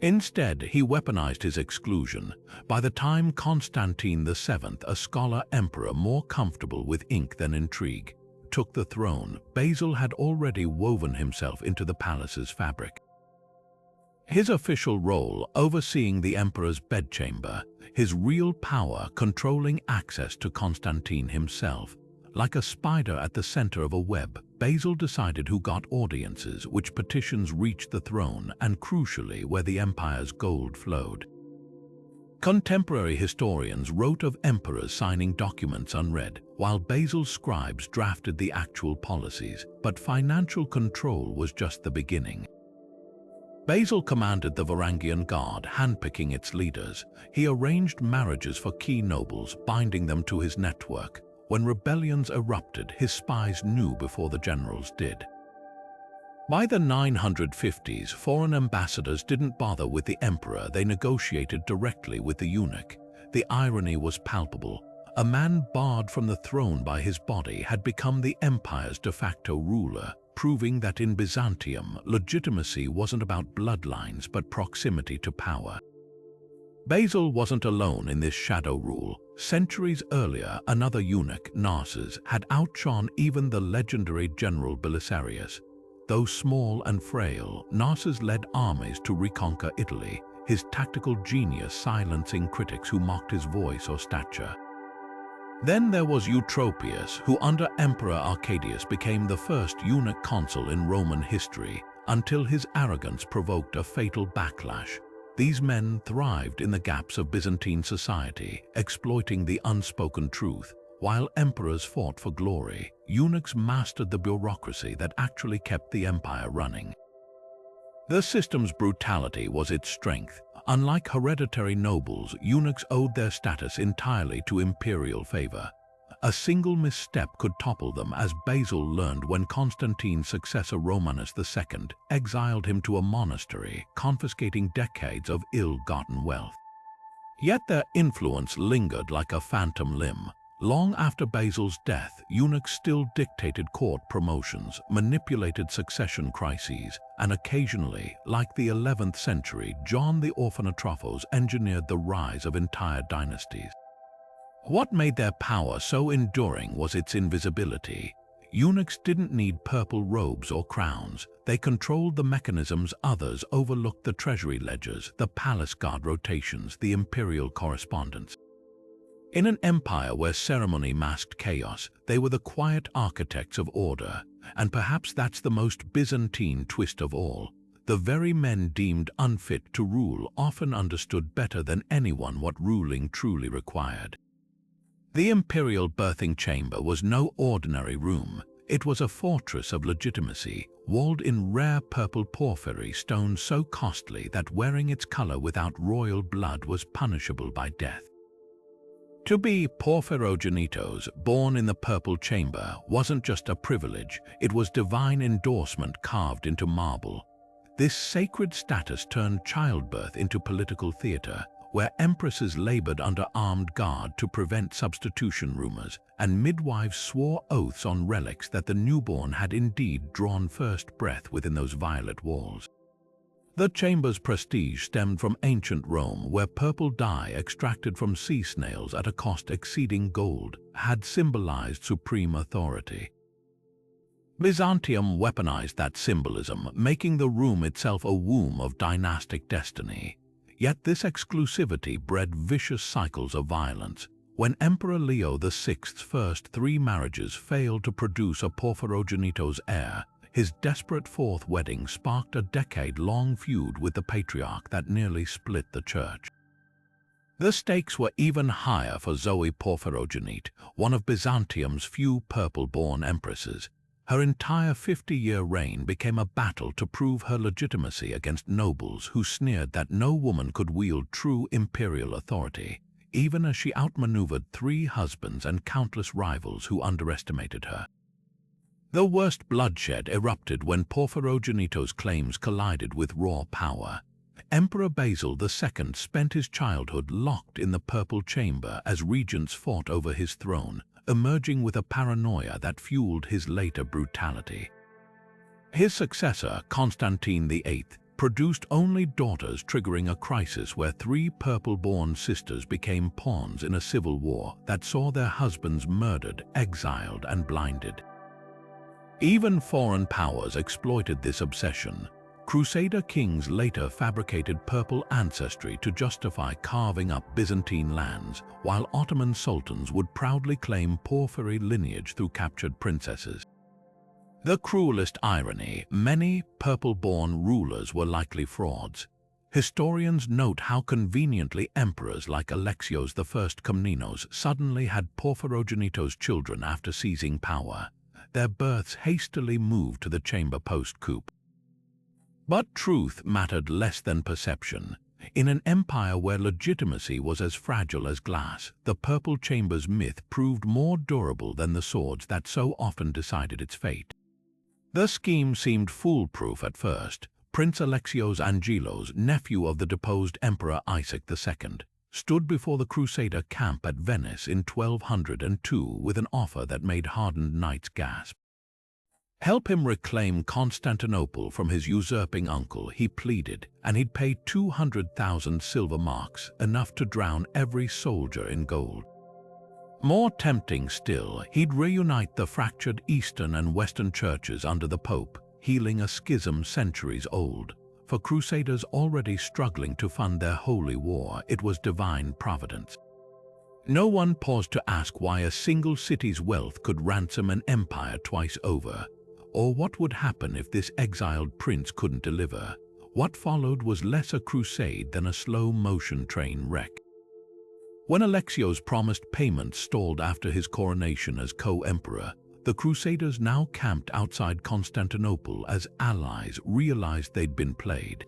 Instead, he weaponized his exclusion. By the time Constantine VII, a scholar emperor more comfortable with ink than intrigue, took the throne, Basil had already woven himself into the palace's fabric. His official role, overseeing the emperor's bedchamber, his real power controlling access to Constantine himself. Like a spider at the center of a web, Basil decided who got audiences, which petitions reached the throne, and crucially, where the empire's gold flowed. Contemporary historians wrote of emperors signing documents unread, while Basil's scribes drafted the actual policies, but financial control was just the beginning. Basil commanded the Varangian Guard, handpicking its leaders. He arranged marriages for key nobles, binding them to his network. When rebellions erupted, his spies knew before the generals did. By the 950s, foreign ambassadors didn't bother with the emperor, they negotiated directly with the eunuch. The irony was palpable. A man barred from the throne by his body had become the empire's de facto ruler, proving that in Byzantium, legitimacy wasn't about bloodlines but proximity to power. Basil wasn't alone in this shadow rule. Centuries earlier, another eunuch, Narses, had outshone even the legendary general Belisarius. Though small and frail, Narses led armies to reconquer Italy, his tactical genius silencing critics who mocked his voice or stature. Then there was Eutropius, who under Emperor Arcadius became the first eunuch consul in Roman history, until his arrogance provoked a fatal backlash. These men thrived in the gaps of Byzantine society, exploiting the unspoken truth. While emperors fought for glory, eunuchs mastered the bureaucracy that actually kept the empire running. The system's brutality was its strength. Unlike hereditary nobles, eunuchs owed their status entirely to imperial favor. A single misstep could topple them, as Basil learned when Constantine's successor Romanus II exiled him to a monastery, confiscating decades of ill-gotten wealth. Yet their influence lingered like a phantom limb. Long after Basil's death, eunuchs still dictated court promotions, manipulated succession crises, and occasionally, like the 11th century, John the Orphanatrophos engineered the rise of entire dynasties. What made their power so enduring was its invisibility. Eunuchs didn't need purple robes or crowns. They controlled the mechanisms. Others overlooked the treasury ledgers, the palace guard rotations, the imperial correspondence. In an empire where ceremony masked chaos, they were the quiet architects of order. And perhaps that's the most Byzantine twist of all. The very men deemed unfit to rule often understood better than anyone what ruling truly required. The imperial birthing chamber was no ordinary room. It was a fortress of legitimacy, walled in rare purple porphyry stone so costly that wearing its color without royal blood was punishable by death. To be Porphyrogenitos, born in the purple chamber, wasn't just a privilege, it was divine endorsement carved into marble. This sacred status turned childbirth into political theater, where empresses labored under armed guard to prevent substitution rumors, and midwives swore oaths on relics that the newborn had indeed drawn first breath within those violet walls. The chamber's prestige stemmed from ancient Rome, where purple dye extracted from sea snails at a cost exceeding gold had symbolized supreme authority. Byzantium weaponized that symbolism, making the room itself a womb of dynastic destiny. Yet this exclusivity bred vicious cycles of violence. When Emperor Leo VI's first 3 marriages failed to produce a Porphyrogenitos heir, his desperate 4th wedding sparked a decade-long feud with the patriarch that nearly split the church. The stakes were even higher for Zoe Porphyrogenite, one of Byzantium's few purple-born empresses. Her entire 50-year reign became a battle to prove her legitimacy against nobles who sneered that no woman could wield true imperial authority, even as she outmaneuvered 3 husbands and countless rivals who underestimated her. The worst bloodshed erupted when Porphyrogenitos' claims collided with raw power. Emperor Basil II spent his childhood locked in the purple chamber as regents fought over his throne, emerging with a paranoia that fueled his later brutality. His successor, Constantine VIII, produced only daughters, triggering a crisis where 3 purple-born sisters became pawns in a civil war that saw their husbands murdered, exiled, and blinded. Even foreign powers exploited this obsession. Crusader kings later fabricated purple ancestry to justify carving up Byzantine lands, while Ottoman sultans would proudly claim porphyry lineage through captured princesses. The cruelest irony, many purple-born rulers were likely frauds. Historians note how conveniently emperors like Alexios I Komnenos suddenly had Porphyrogenitos children after seizing power. Their births hastily moved to the chamber post-coup. But truth mattered less than perception. In an empire where legitimacy was as fragile as glass, the Purple Chamber's myth proved more durable than the swords that so often decided its fate. The scheme seemed foolproof at first. Prince Alexios Angelos, nephew of the deposed Emperor Isaac II, stood before the Crusader camp at Venice in 1202 with an offer that made hardened knights gasp. Help him reclaim Constantinople from his usurping uncle, he pleaded, and he'd pay 200,000 silver marks, enough to drown every soldier in gold. More tempting still, he'd reunite the fractured Eastern and Western churches under the Pope, healing a schism centuries old. For crusaders already struggling to fund their holy war, it was divine providence. No one paused to ask why a single city's wealth could ransom an empire twice over. Or what would happen if this exiled prince couldn't deliver? What followed was less a crusade than a slow-motion train wreck. When Alexios promised payment stalled after his coronation as co-emperor, the Crusaders, now camped outside Constantinople as allies, realized they'd been played.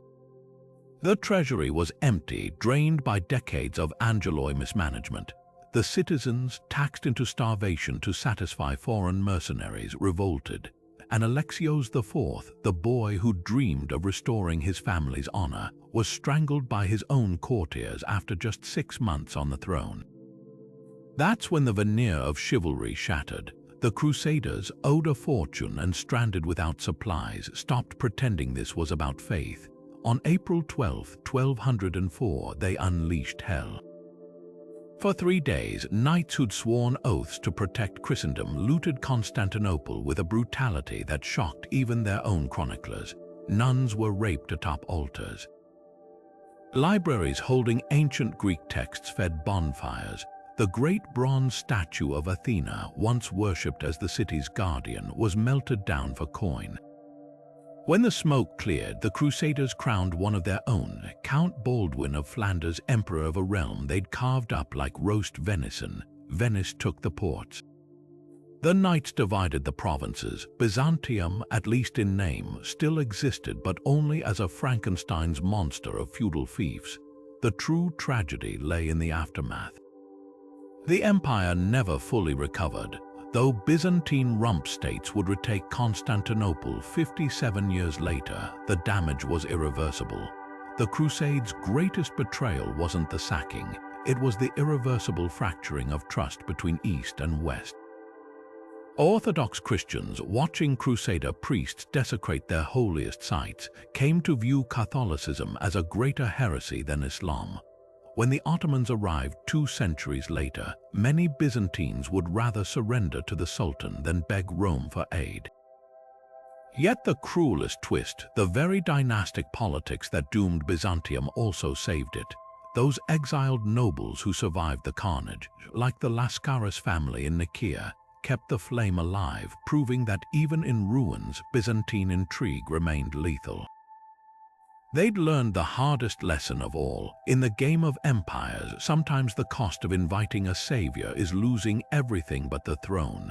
The treasury was empty, drained by decades of Angeloi mismanagement. The citizens, taxed into starvation to satisfy foreign mercenaries, revolted. And Alexios IV, the boy who dreamed of restoring his family's honor, was strangled by his own courtiers after just 6 months on the throne. That's when the veneer of chivalry shattered. The Crusaders, owed a fortune and stranded without supplies, stopped pretending this was about faith. On April 12, 1204, they unleashed hell. For 3 days, knights who'd sworn oaths to protect Christendom looted Constantinople with a brutality that shocked even their own chroniclers. Nuns were raped atop altars. Libraries holding ancient Greek texts fed bonfires. The great bronze statue of Athena, once worshipped as the city's guardian, was melted down for coin. When the smoke cleared, the Crusaders crowned one of their own, Count Baldwin of Flanders, emperor of a realm they'd carved up like roast venison. Venice took the ports. The knights divided the provinces. Byzantium, at least in name, still existed, but only as a Frankenstein's monster of feudal fiefs. The true tragedy lay in the aftermath. The empire never fully recovered. Though Byzantine rump states would retake Constantinople 57 years later, the damage was irreversible. The Crusades' greatest betrayal wasn't the sacking, it was the irreversible fracturing of trust between East and West. Orthodox Christians, watching Crusader priests desecrate their holiest sites, came to view Catholicism as a greater heresy than Islam. When the Ottomans arrived 2 centuries later, many Byzantines would rather surrender to the Sultan than beg Rome for aid. Yet the cruelest twist, the very dynastic politics that doomed Byzantium, also saved it. Those exiled nobles who survived the carnage, like the Lascaris family in Nicaea, kept the flame alive, proving that even in ruins, Byzantine intrigue remained lethal. They'd learned the hardest lesson of all. In the game of empires, sometimes the cost of inviting a savior is losing everything but the throne.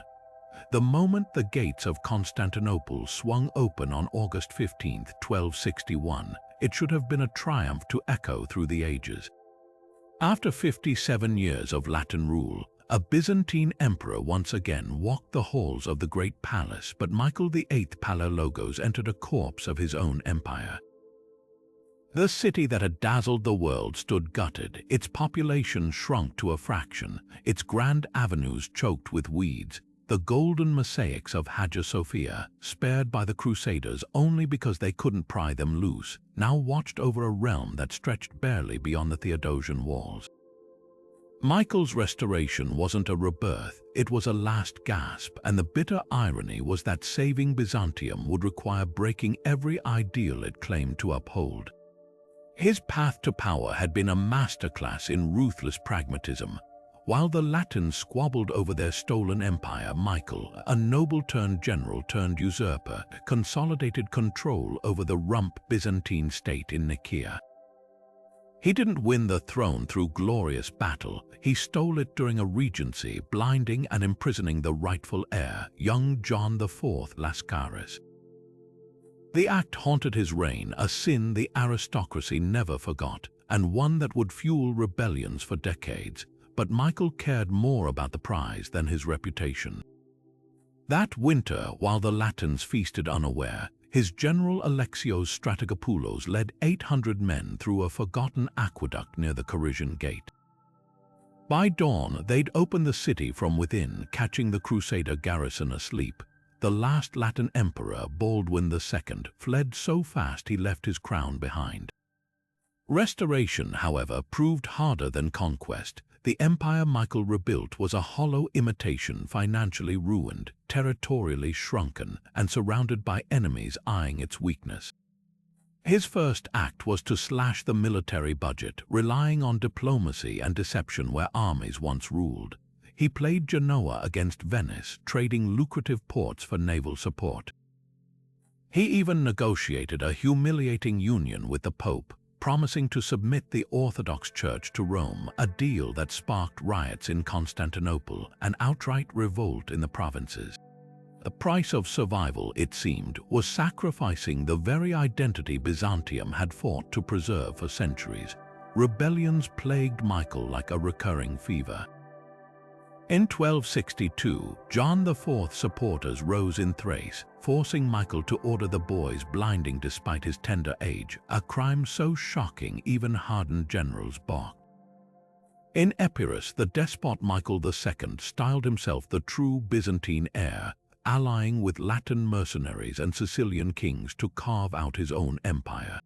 The moment the gates of Constantinople swung open on August 15, 1261, it should have been a triumph to echo through the ages. After 57 years of Latin rule, a Byzantine emperor once again walked the halls of the Great Palace, but Michael VIII Palaiologos entered a corpse of his own empire. The city that had dazzled the world stood gutted, its population shrunk to a fraction, its grand avenues choked with weeds. The golden mosaics of Hagia Sophia, spared by the Crusaders only because they couldn't pry them loose, now watched over a realm that stretched barely beyond the Theodosian Walls. Michael's restoration wasn't a rebirth, it was a last gasp, and the bitter irony was that saving Byzantium would require breaking every ideal it claimed to uphold. His path to power had been a masterclass in ruthless pragmatism. While the Latins squabbled over their stolen empire, Michael, a noble-turned-general-turned-usurper, consolidated control over the rump Byzantine state in Nicaea. He didn't win the throne through glorious battle, he stole it during a regency, blinding and imprisoning the rightful heir, young John IV Lascaris. The act haunted his reign, a sin the aristocracy never forgot, and one that would fuel rebellions for decades. But Michael cared more about the prize than his reputation. That winter, while the Latins feasted unaware, his general Alexios Strategopoulos led 800 men through a forgotten aqueduct near the Corinthian gate. By dawn, they'd opened the city from within, catching the Crusader garrison asleep. The last Latin emperor, Baldwin II, fled so fast he left his crown behind. Restoration, however, proved harder than conquest. The empire Michael rebuilt was a hollow imitation, financially ruined, territorially shrunken, and surrounded by enemies eyeing its weakness. His first act was to slash the military budget, relying on diplomacy and deception where armies once ruled. He played Genoa against Venice, trading lucrative ports for naval support. He even negotiated a humiliating union with the Pope, promising to submit the Orthodox Church to Rome, a deal that sparked riots in Constantinople and outright revolt in the provinces. The price of survival, it seemed, was sacrificing the very identity Byzantium had fought to preserve for centuries. Rebellions plagued Michael like a recurring fever. In 1262, John IV's supporters rose in Thrace, forcing Michael to order the boys blinding despite his tender age, a crime so shocking even hardened generals balked. In Epirus, the despot Michael II styled himself the true Byzantine heir, allying with Latin mercenaries and Sicilian kings to carve out his own empire.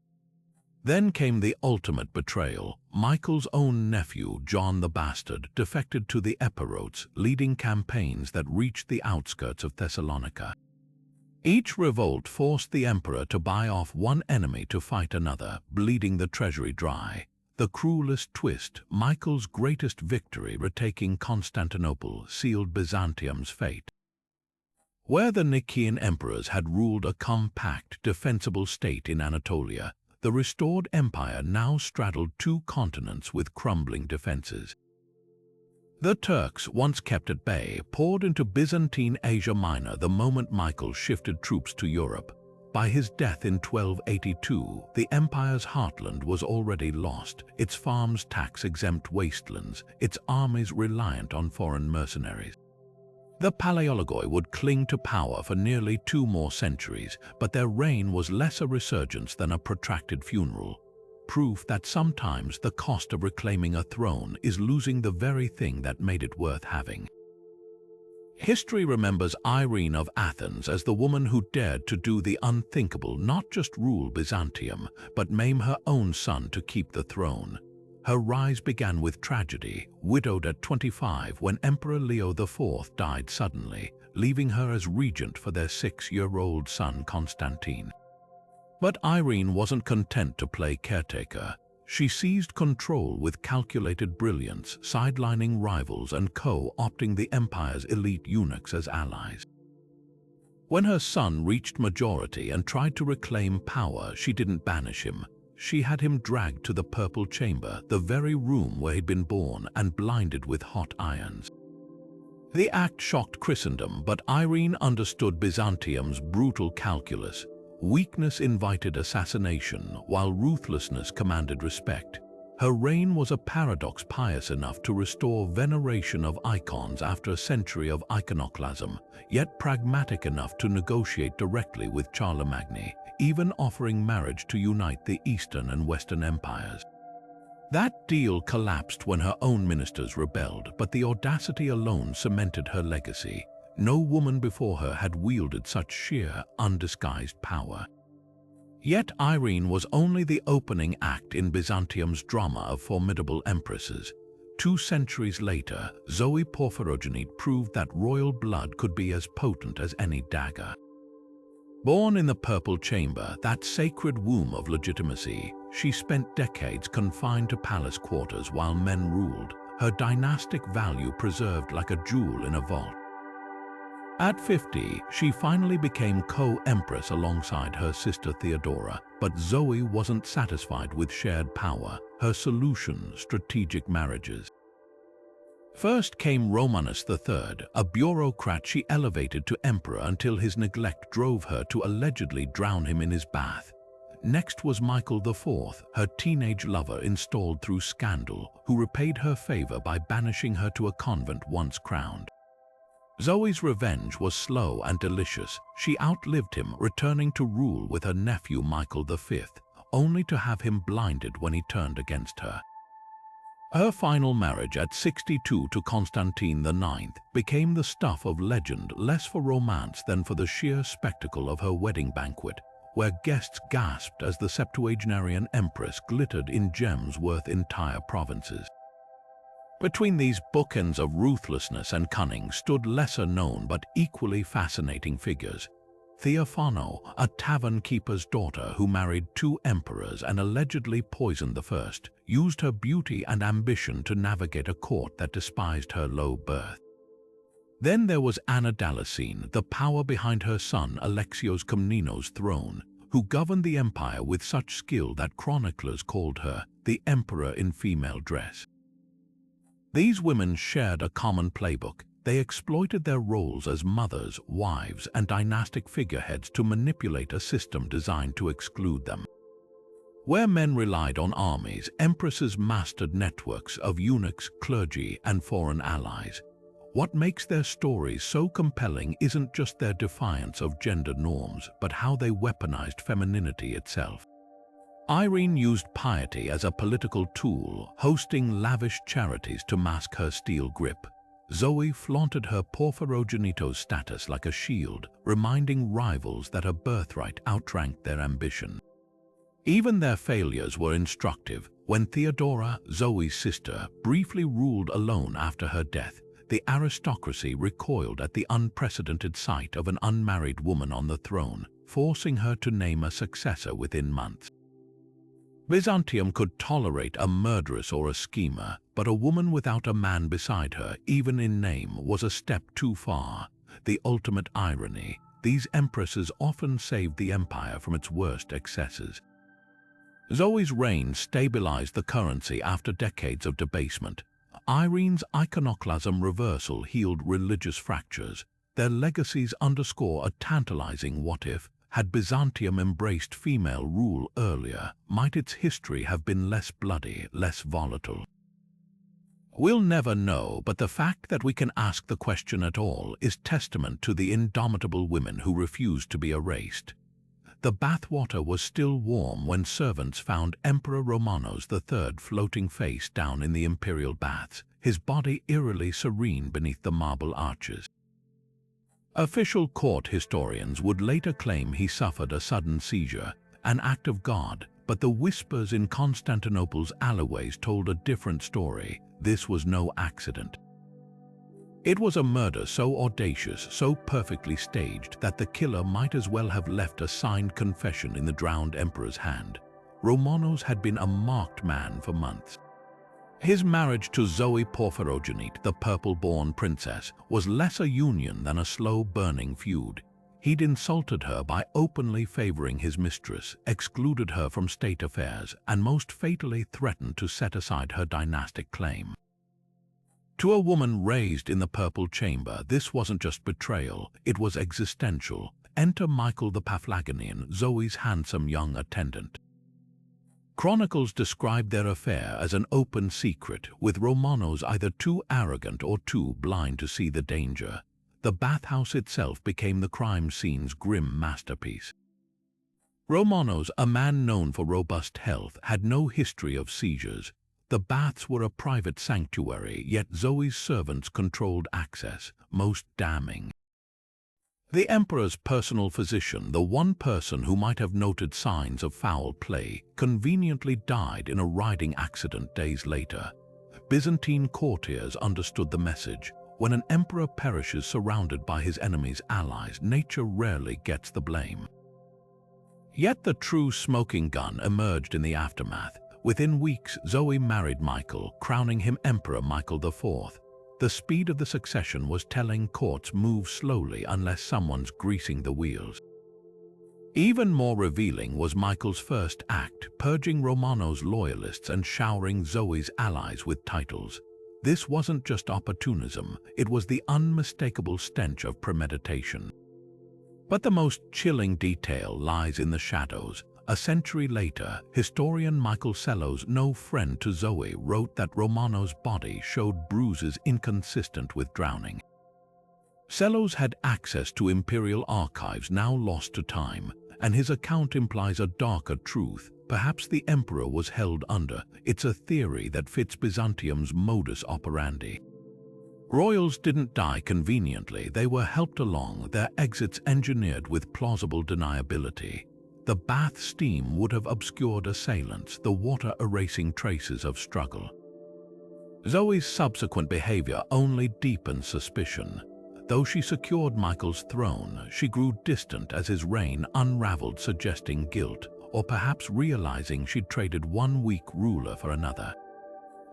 Then came the ultimate betrayal. Michael's own nephew, John the Bastard, defected to the Epirotes, leading campaigns that reached the outskirts of Thessalonica. Each revolt forced the emperor to buy off one enemy to fight another, bleeding the treasury dry. The cruelest twist, Michael's greatest victory, retaking Constantinople, sealed Byzantium's fate. Where the Nicaean emperors had ruled a compact, defensible state in Anatolia, the restored empire now straddled two continents with crumbling defenses. The Turks, once kept at bay, poured into Byzantine Asia Minor the moment Michael shifted troops to Europe. By his death in 1282, the empire's heartland was already lost, its farms tax-exempt wastelands, its armies reliant on foreign mercenaries. The Palaeologoi would cling to power for nearly 2 more centuries, but their reign was less a resurgence than a protracted funeral. Proof that sometimes the cost of reclaiming a throne is losing the very thing that made it worth having. History remembers Irene of Athens as the woman who dared to do the unthinkable, not just rule Byzantium, but maim her own son to keep the throne. Her rise began with tragedy, widowed at 25 when Emperor Leo IV died suddenly, leaving her as regent for their 6-year-old son Constantine. But Irene wasn't content to play caretaker. She seized control with calculated brilliance, sidelining rivals and co-opting the empire's elite eunuchs as allies. When her son reached majority and tried to reclaim power, she didn't banish him. She had him dragged to the Purple Chamber, the very room where he'd been born, and blinded with hot irons. The act shocked Christendom, but Irene understood Byzantium's brutal calculus. Weakness invited assassination, while ruthlessness commanded respect. Her reign was a paradox, pious enough to restore veneration of icons after a century of iconoclasm, yet pragmatic enough to negotiate directly with Charlemagne, even offering marriage to unite the Eastern and Western empires. That deal collapsed when her own ministers rebelled, but the audacity alone cemented her legacy. No woman before her had wielded such sheer, undisguised power. Yet Irene was only the opening act in Byzantium's drama of formidable empresses. 2 centuries later, Zoe Porphyrogenite proved that royal blood could be as potent as any dagger. Born in the Purple Chamber, that sacred womb of legitimacy, she spent decades confined to palace quarters while men ruled, her dynastic value preserved like a jewel in a vault. At 50, she finally became co-empress alongside her sister Theodora, but Zoe wasn't satisfied with shared power. Her solution: strategic marriages. First came Romanus III, a bureaucrat she elevated to emperor until his neglect drove her to allegedly drown him in his bath. Next was Michael IV, her teenage lover installed through scandal, who repaid her favor by banishing her to a convent once crowned. Zoe's revenge was slow and delicious. She outlived him, returning to rule with her nephew Michael V, only to have him blinded when he turned against her. Her final marriage at 62 to Constantine IX became the stuff of legend, less for romance than for the sheer spectacle of her wedding banquet, where guests gasped as the septuagenarian empress glittered in gems worth entire provinces. Between these bookends of ruthlessness and cunning stood lesser-known but equally fascinating figures. Theophano, a tavern keeper's daughter who married 2 emperors and allegedly poisoned the first, used her beauty and ambition to navigate a court that despised her low birth. Then there was Anna Damascene, the power behind her son Alexios Komnenos' throne, who governed the empire with such skill that chroniclers called her the emperor in female dress. These women shared a common playbook. They exploited their roles as mothers, wives, and dynastic figureheads to manipulate a system designed to exclude them. Where men relied on armies, empresses mastered networks of eunuchs, clergy, and foreign allies. What makes their stories so compelling isn't just their defiance of gender norms, but how they weaponized femininity itself. Irene used piety as a political tool, hosting lavish charities to mask her steel grip. Zoe flaunted her Porphyrogenito status like a shield, reminding rivals that her birthright outranked their ambition. Even their failures were instructive. When Theodora, Zoe's sister, briefly ruled alone after her death, the aristocracy recoiled at the unprecedented sight of an unmarried woman on the throne, forcing her to name a successor within months. Byzantium could tolerate a murderess or a schemer, but a woman without a man beside her, even in name, was a step too far. The ultimate irony: these empresses often saved the empire from its worst excesses. Zoe's reign stabilized the currency after decades of debasement. Irene's iconoclasm reversal healed religious fractures. Their legacies underscore a tantalizing what-if. Had Byzantium embraced female rule earlier, might its history have been less bloody, less volatile? We'll never know, but the fact that we can ask the question at all is testament to the indomitable women who refused to be erased. The bathwater was still warm when servants found Emperor Romanos III floating face down in the imperial baths, his body eerily serene beneath the marble arches. Official court historians would later claim he suffered a sudden seizure, an act of God, but the whispers in Constantinople's alleyways told a different story. This was no accident. It was a murder so audacious, so perfectly staged, that the killer might as well have left a signed confession in the drowned emperor's hand. Romanos had been a marked man for months. His marriage to Zoe Porphyrogenite, the purple-born princess, was less a union than a slow-burning feud. He'd insulted her by openly favoring his mistress, excluded her from state affairs, and most fatally threatened to set aside her dynastic claim. To a woman raised in the Purple Chamber, this wasn't just betrayal, it was existential. Enter Michael the Paphlagonian, Zoe's handsome young attendant. Chronicles describe their affair as an open secret, with Romanos either too arrogant or too blind to see the danger. The bathhouse itself became the crime scene's grim masterpiece. Romanos, a man known for robust health, had no history of seizures. The baths were a private sanctuary, yet Zoe's servants controlled access, most damning. The emperor's personal physician, the one person who might have noted signs of foul play, conveniently died in a riding accident days later. Byzantine courtiers understood the message. When an emperor perishes surrounded by his enemies' allies, nature rarely gets the blame. Yet the true smoking gun emerged in the aftermath. Within weeks, Zoe married Michael, crowning him Emperor Michael IV. The speed of the succession was telling courts move slowly unless someone's greasing the wheels. Even more revealing was Michael's first act, purging Romanos' loyalists and showering Zoe's allies with titles. This wasn't just opportunism, it was the unmistakable stench of premeditation. But the most chilling detail lies in the shadows. A century later, historian Michael Sellows, no friend to Zoe, wrote that Romanos' body showed bruises inconsistent with drowning. Sellows had access to imperial archives now lost to time, and his account implies a darker truth. Perhaps the emperor was held under. It's a theory that fits Byzantium's modus operandi. Royals didn't die conveniently, they were helped along, their exits engineered with plausible deniability. The bath steam would have obscured assailants, the water erasing traces of struggle. Zoe's subsequent behavior only deepened suspicion. Though she secured Michael's throne, she grew distant as his reign unraveled, suggesting guilt, or perhaps realizing she'd traded one weak ruler for another.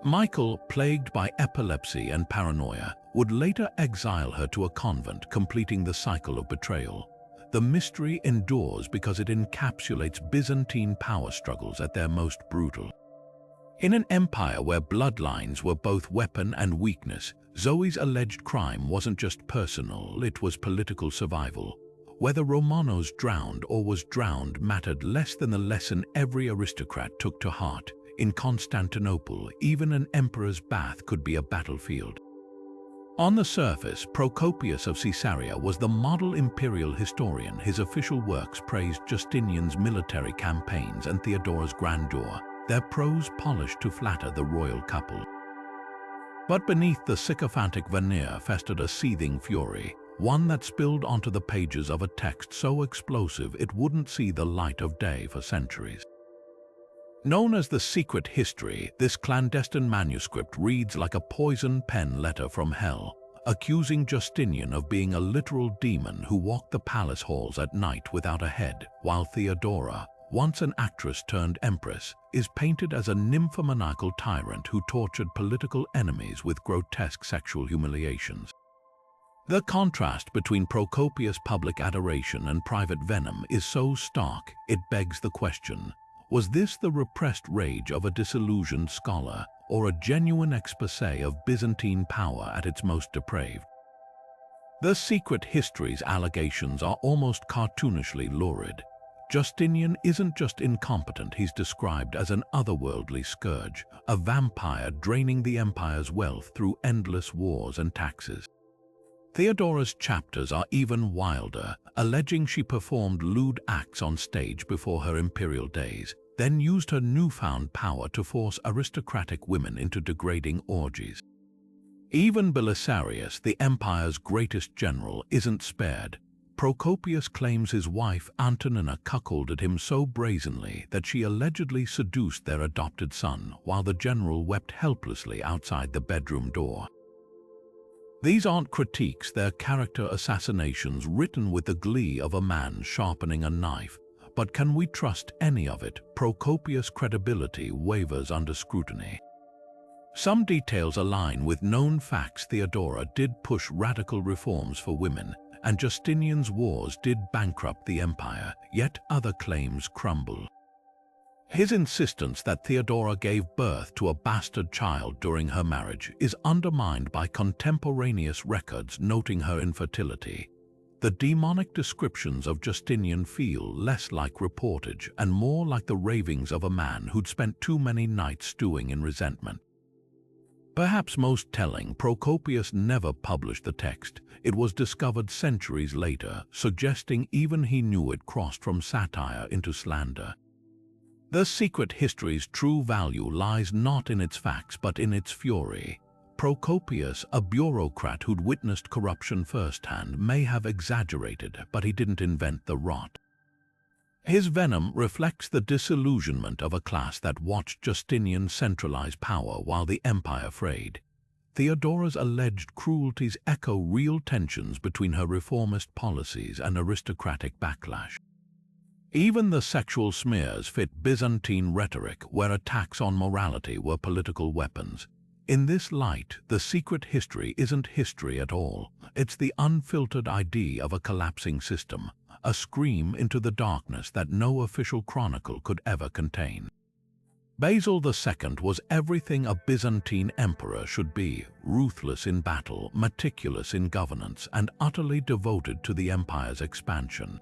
Michael, plagued by epilepsy and paranoia, would later exile her to a convent, completing the cycle of betrayal. The mystery endures because it encapsulates Byzantine power struggles at their most brutal. In an empire where bloodlines were both weapon and weakness, Zoe's alleged crime wasn't just personal, it was political survival. Whether Romanos drowned or was drowned mattered less than the lesson every aristocrat took to heart. In Constantinople, even an emperor's bath could be a battlefield. On the surface, Procopius of Caesarea was the model imperial historian. His official works praised Justinian's military campaigns and Theodora's grandeur, their prose polished to flatter the royal couple. But beneath the sycophantic veneer festered a seething fury, one that spilled onto the pages of a text so explosive it wouldn't see the light of day for centuries. Known as the Secret History, this clandestine manuscript reads like a poison pen letter from hell, accusing Justinian of being a literal demon who walked the palace halls at night without a head, while Theodora, once an actress turned empress, is painted as a nymphomaniacal tyrant who tortured political enemies with grotesque sexual humiliations. The contrast between Procopius' public adoration and private venom is so stark, it begs the question, was this the repressed rage of a disillusioned scholar, or a genuine exposé of Byzantine power at its most depraved? The Secret History's allegations are almost cartoonishly lurid. Justinian isn't just incompetent, he's described as an otherworldly scourge, a vampire draining the empire's wealth through endless wars and taxes. Theodora's chapters are even wilder, alleging she performed lewd acts on stage before her imperial days, then used her newfound power to force aristocratic women into degrading orgies. Even Belisarius, the empire's greatest general, isn't spared. Procopius claims his wife Antonina cuckolded him so brazenly that she allegedly seduced their adopted son, while the general wept helplessly outside the bedroom door. These aren't critiques, they're character assassinations written with the glee of a man sharpening a knife. But can we trust any of it? Procopius' credibility wavers under scrutiny. Some details align with known facts. Theodora did push radical reforms for women, and Justinian's wars did bankrupt the empire, yet other claims crumble. His insistence that Theodora gave birth to a bastard child during her marriage is undermined by contemporaneous records noting her infertility. The demonic descriptions of Justinian feel less like reportage and more like the ravings of a man who'd spent too many nights stewing in resentment. Perhaps most telling, Procopius never published the text. It was discovered centuries later, suggesting even he knew it crossed from satire into slander. The Secret History's true value lies not in its facts but in its fury. Procopius, a bureaucrat who'd witnessed corruption firsthand, may have exaggerated, but he didn't invent the rot. His venom reflects the disillusionment of a class that watched Justinian centralize power while the empire frayed. Theodora's alleged cruelties echo real tensions between her reformist policies and aristocratic backlash. Even the sexual smears fit Byzantine rhetoric, where attacks on morality were political weapons. In this light, the Secret History isn't history at all. It's the unfiltered idea of a collapsing system, a scream into the darkness that no official chronicle could ever contain. Basil II was everything a Byzantine emperor should be: ruthless in battle, meticulous in governance, and utterly devoted to the empire's expansion.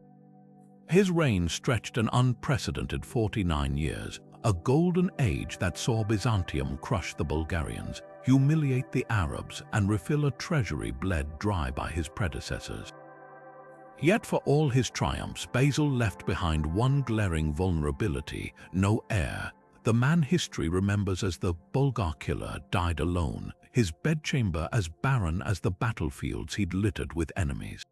His reign stretched an unprecedented 49 years, a golden age that saw Byzantium crush the Bulgarians, humiliate the Arabs, and refill a treasury bled dry by his predecessors. Yet for all his triumphs, Basil left behind one glaring vulnerability: no heir. The man history remembers as the Bulgar killer died alone, his bedchamber as barren as the battlefields he'd littered with enemies.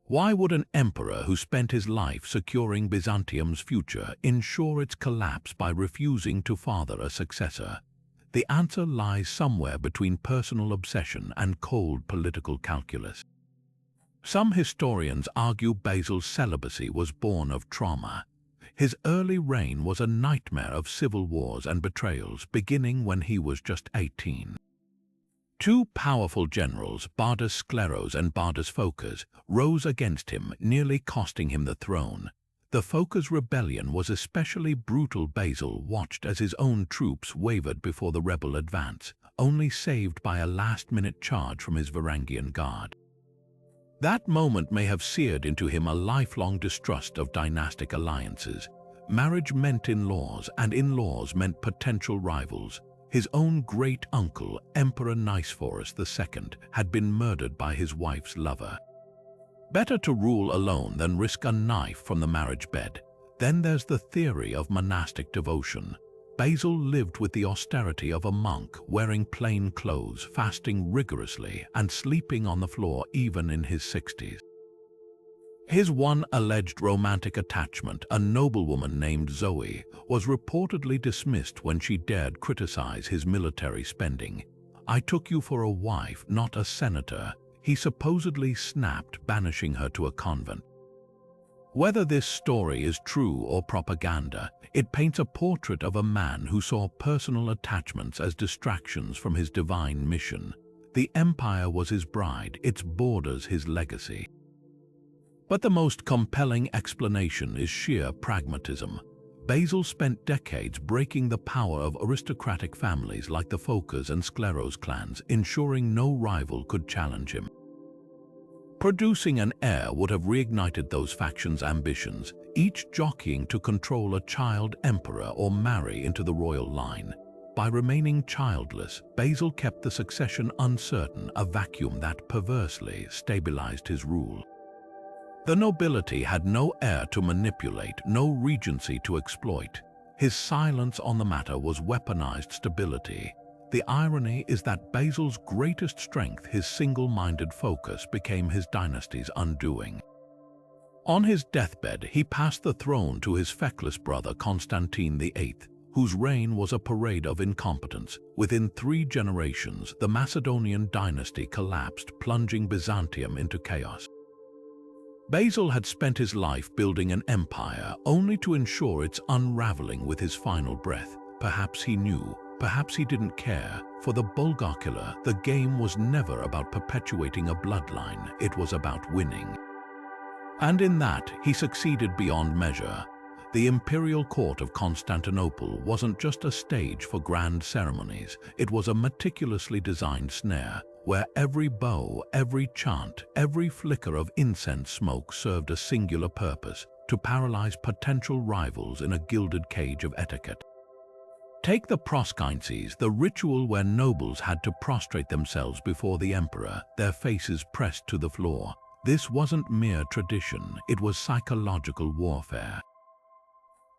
Why would an emperor who spent his life securing Byzantium's future ensure its collapse by refusing to father a successor? The answer lies somewhere between personal obsession and cold political calculus. Some historians argue Basil's celibacy was born of trauma. His early reign was a nightmare of civil wars and betrayals, beginning when he was just 18. Two powerful generals, Bardas Skleros and Bardas Phocas, rose against him, nearly costing him the throne. The Phocas rebellion was especially brutal. Basil watched as his own troops wavered before the rebel advance, only saved by a last-minute charge from his Varangian Guard. That moment may have seared into him a lifelong distrust of dynastic alliances. Marriage meant in-laws, and in-laws meant potential rivals. His own great-uncle, Emperor Nicephorus II, had been murdered by his wife's lover. Better to rule alone than risk a knife from the marriage bed. Then there's the theory of monastic devotion. Basil lived with the austerity of a monk, wearing plain clothes, fasting rigorously, and sleeping on the floor even in his 60s. His one alleged romantic attachment, a noblewoman named Zoe, was reportedly dismissed when she dared criticize his military spending. "I took you for a wife, not a senator," he supposedly snapped, banishing her to a convent. Whether this story is true or propaganda, it paints a portrait of a man who saw personal attachments as distractions from his divine mission. The empire was his bride, its borders his legacy. But the most compelling explanation is sheer pragmatism. Basil spent decades breaking the power of aristocratic families like the Phocas and Scleros clans, ensuring no rival could challenge him. Producing an heir would have reignited those factions' ambitions, each jockeying to control a child emperor or marry into the royal line. By remaining childless, Basil kept the succession uncertain, a vacuum that perversely stabilized his rule. The nobility had no heir to manipulate, no regency to exploit. His silence on the matter was weaponized stability. The irony is that Basil's greatest strength, his single-minded focus, became his dynasty's undoing. On his deathbed, he passed the throne to his feckless brother Constantine VIII, whose reign was a parade of incompetence. Within 3 generations, the Macedonian dynasty collapsed, plunging Byzantium into chaos. Basil had spent his life building an empire, only to ensure its unraveling with his final breath. Perhaps he knew, perhaps he didn't care. For the Bulgar-killer, the game was never about perpetuating a bloodline, it was about winning. And in that, he succeeded beyond measure. The Imperial Court of Constantinople wasn't just a stage for grand ceremonies, it was a meticulously designed snare, where every bow, every chant, every flicker of incense smoke served a singular purpose: to paralyze potential rivals in a gilded cage of etiquette. Take the proskyneses, the ritual where nobles had to prostrate themselves before the emperor, their faces pressed to the floor. This wasn't mere tradition, it was psychological warfare.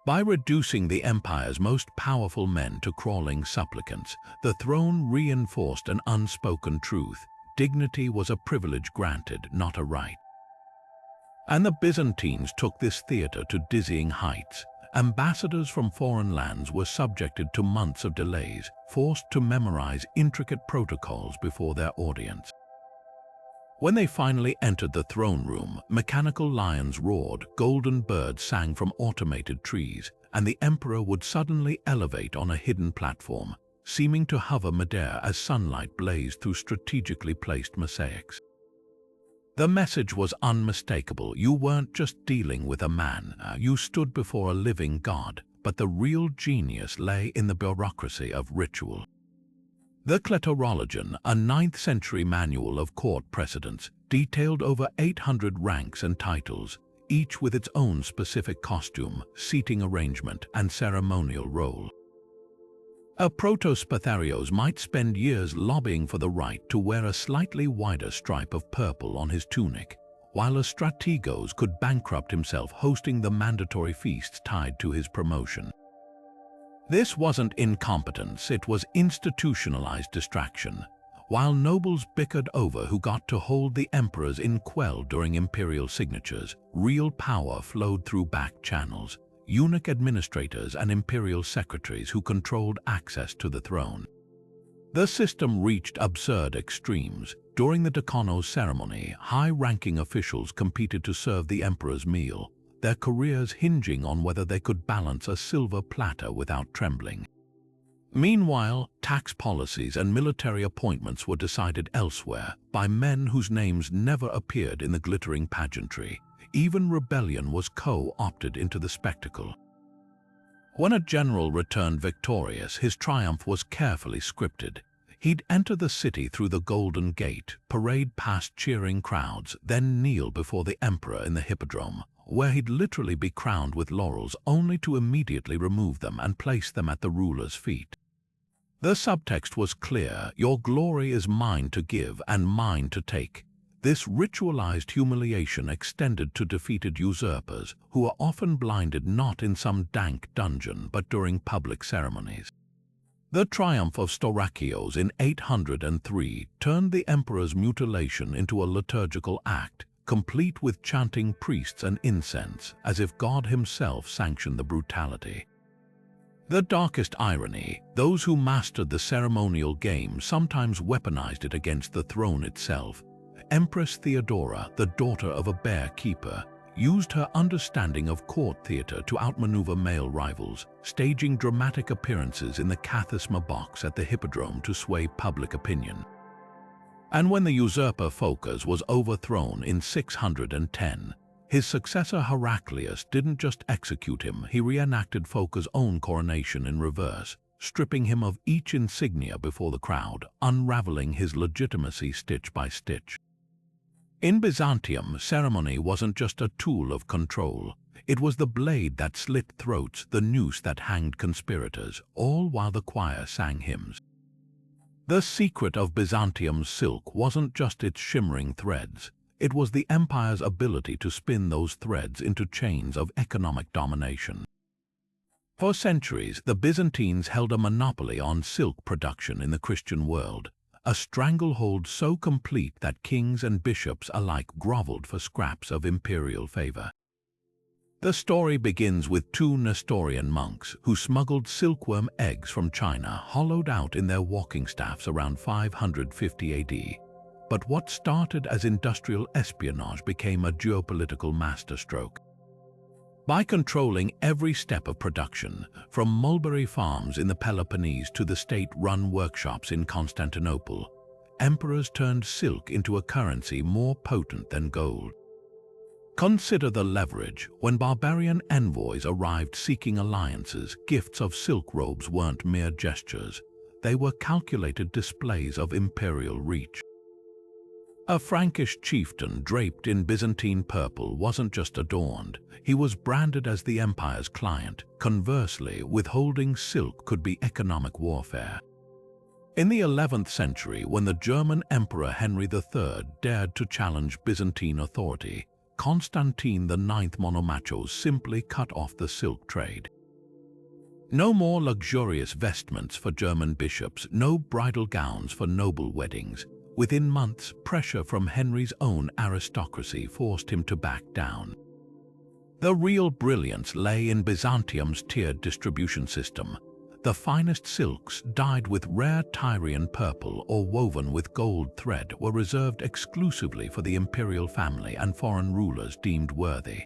By reducing the empire's most powerful men to crawling supplicants, the throne reinforced an unspoken truth: dignity was a privilege granted, not a right. And the Byzantines took this theater to dizzying heights. Ambassadors from foreign lands were subjected to months of delays, forced to memorize intricate protocols before their audience. When they finally entered the throne room, mechanical lions roared, golden birds sang from automated trees, and the emperor would suddenly elevate on a hidden platform, seeming to hover midair as sunlight blazed through strategically placed mosaics. The message was unmistakable. You weren't just dealing with a man, you stood before a living god, but the real genius lay in the bureaucracy of ritual. The Kletorologion, a 9th-century manual of court precedents, detailed over 800 ranks and titles, each with its own specific costume, seating arrangement, and ceremonial role. A proto-Spatharios might spend years lobbying for the right to wear a slightly wider stripe of purple on his tunic, while a strategos could bankrupt himself hosting the mandatory feasts tied to his promotion. This wasn't incompetence, it was institutionalized distraction. While nobles bickered over who got to hold the emperors in quell during imperial signatures, real power flowed through back channels, eunuch administrators and imperial secretaries who controlled access to the throne. The system reached absurd extremes. During the Decanos ceremony, high-ranking officials competed to serve the emperor's meal, their careers hinging on whether they could balance a silver platter without trembling. Meanwhile, tax policies and military appointments were decided elsewhere by men whose names never appeared in the glittering pageantry. Even rebellion was co-opted into the spectacle. When a general returned victorious, his triumph was carefully scripted. He'd enter the city through the Golden Gate, parade past cheering crowds, then kneel before the emperor in the Hippodrome, where he'd literally be crowned with laurels only to immediately remove them and place them at the ruler's feet. The subtext was clear: your glory is mine to give and mine to take. This ritualized humiliation extended to defeated usurpers, who are often blinded not in some dank dungeon but during public ceremonies. The triumph of Staurakios in 803 turned the emperor's mutilation into a liturgical act, complete with chanting priests and incense, as if God himself sanctioned the brutality. The darkest irony, those who mastered the ceremonial game sometimes weaponized it against the throne itself. Empress Theodora, the daughter of a bear keeper, used her understanding of court theater to outmaneuver male rivals, staging dramatic appearances in the Kathisma box at the Hippodrome to sway public opinion. And when the usurper Phocas was overthrown in 610, his successor Heraclius didn't just execute him, he reenacted Phocas' own coronation in reverse, stripping him of each insignia before the crowd, unraveling his legitimacy stitch by stitch. In Byzantium, ceremony wasn't just a tool of control. It was the blade that slit throats, the noose that hanged conspirators, all while the choir sang hymns. The secret of Byzantium's silk wasn't just its shimmering threads. It was the empire's ability to spin those threads into chains of economic domination. For centuries, the Byzantines held a monopoly on silk production in the Christian world, a stranglehold so complete that kings and bishops alike groveled for scraps of imperial favor. The story begins with two Nestorian monks who smuggled silkworm eggs from China, hollowed out in their walking staffs around 550 AD. But what started as industrial espionage became a geopolitical masterstroke. By controlling every step of production, from mulberry farms in the Peloponnese to the state-run workshops in Constantinople, emperors turned silk into a currency more potent than gold. Consider the leverage. When barbarian envoys arrived seeking alliances, gifts of silk robes weren't mere gestures. They were calculated displays of imperial reach. A Frankish chieftain draped in Byzantine purple wasn't just adorned, he was branded as the empire's client. Conversely, withholding silk could be economic warfare. In the 11th century, when the German Emperor Henry III dared to challenge Byzantine authority, Constantine IX Monomachos simply cut off the silk trade. No more luxurious vestments for German bishops, no bridal gowns for noble weddings. Within months, pressure from Henry's own aristocracy forced him to back down. The real brilliance lay in Byzantium's tiered distribution system. The finest silks, dyed with rare Tyrian purple or woven with gold thread, were reserved exclusively for the imperial family and foreign rulers deemed worthy.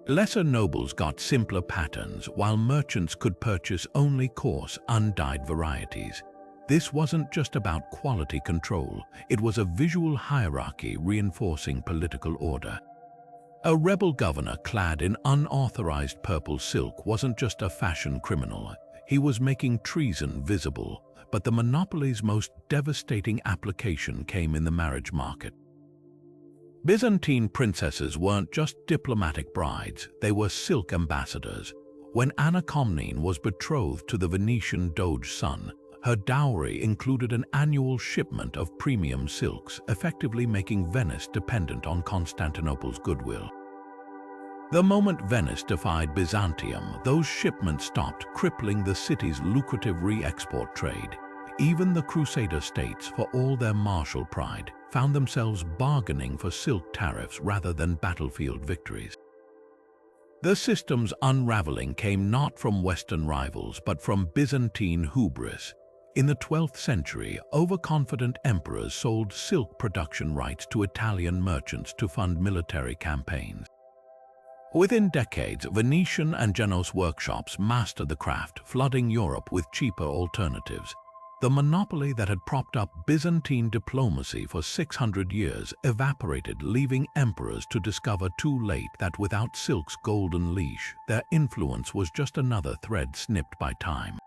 Lesser nobles got simpler patterns, while merchants could purchase only coarse, undyed varieties. This wasn't just about quality control, it was a visual hierarchy reinforcing political order. A rebel governor clad in unauthorized purple silk wasn't just a fashion criminal, he was making treason visible, but the monopoly's most devastating application came in the marriage market. Byzantine princesses weren't just diplomatic brides, they were silk ambassadors. When Anna Komnene was betrothed to the Venetian Doge's son, her dowry included an annual shipment of premium silks, effectively making Venice dependent on Constantinople's goodwill. The moment Venice defied Byzantium, those shipments stopped, crippling the city's lucrative re-export trade. Even the Crusader states, for all their martial pride, found themselves bargaining for silk tariffs rather than battlefield victories. The system's unraveling came not from Western rivals, but from Byzantine hubris. In the 12th century, overconfident emperors sold silk production rights to Italian merchants to fund military campaigns. Within decades, Venetian and Genoese workshops mastered the craft, flooding Europe with cheaper alternatives. The monopoly that had propped up Byzantine diplomacy for 600 years evaporated, leaving emperors to discover too late that without silk's golden leash, their influence was just another thread snipped by time.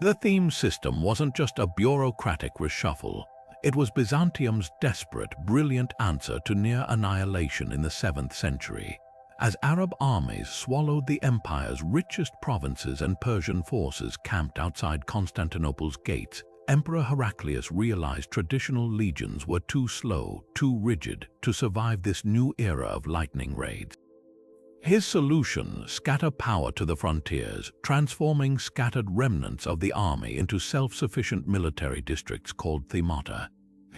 The theme system wasn't just a bureaucratic reshuffle, it was Byzantium's desperate, brilliant answer to near annihilation in the 7th century. As Arab armies swallowed the empire's richest provinces and Persian forces camped outside Constantinople's gates, Emperor Heraclius realized traditional legions were too slow, too rigid to survive this new era of lightning raids. His solution: scatter power to the frontiers, transforming scattered remnants of the army into self-sufficient military districts called themata.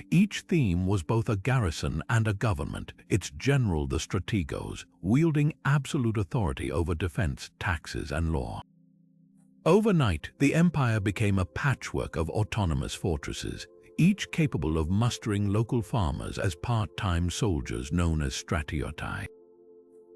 Each theme was both a garrison and a government, its general the strategos, wielding absolute authority over defense, taxes, and law. Overnight, the empire became a patchwork of autonomous fortresses, each capable of mustering local farmers as part-time soldiers known as stratioti.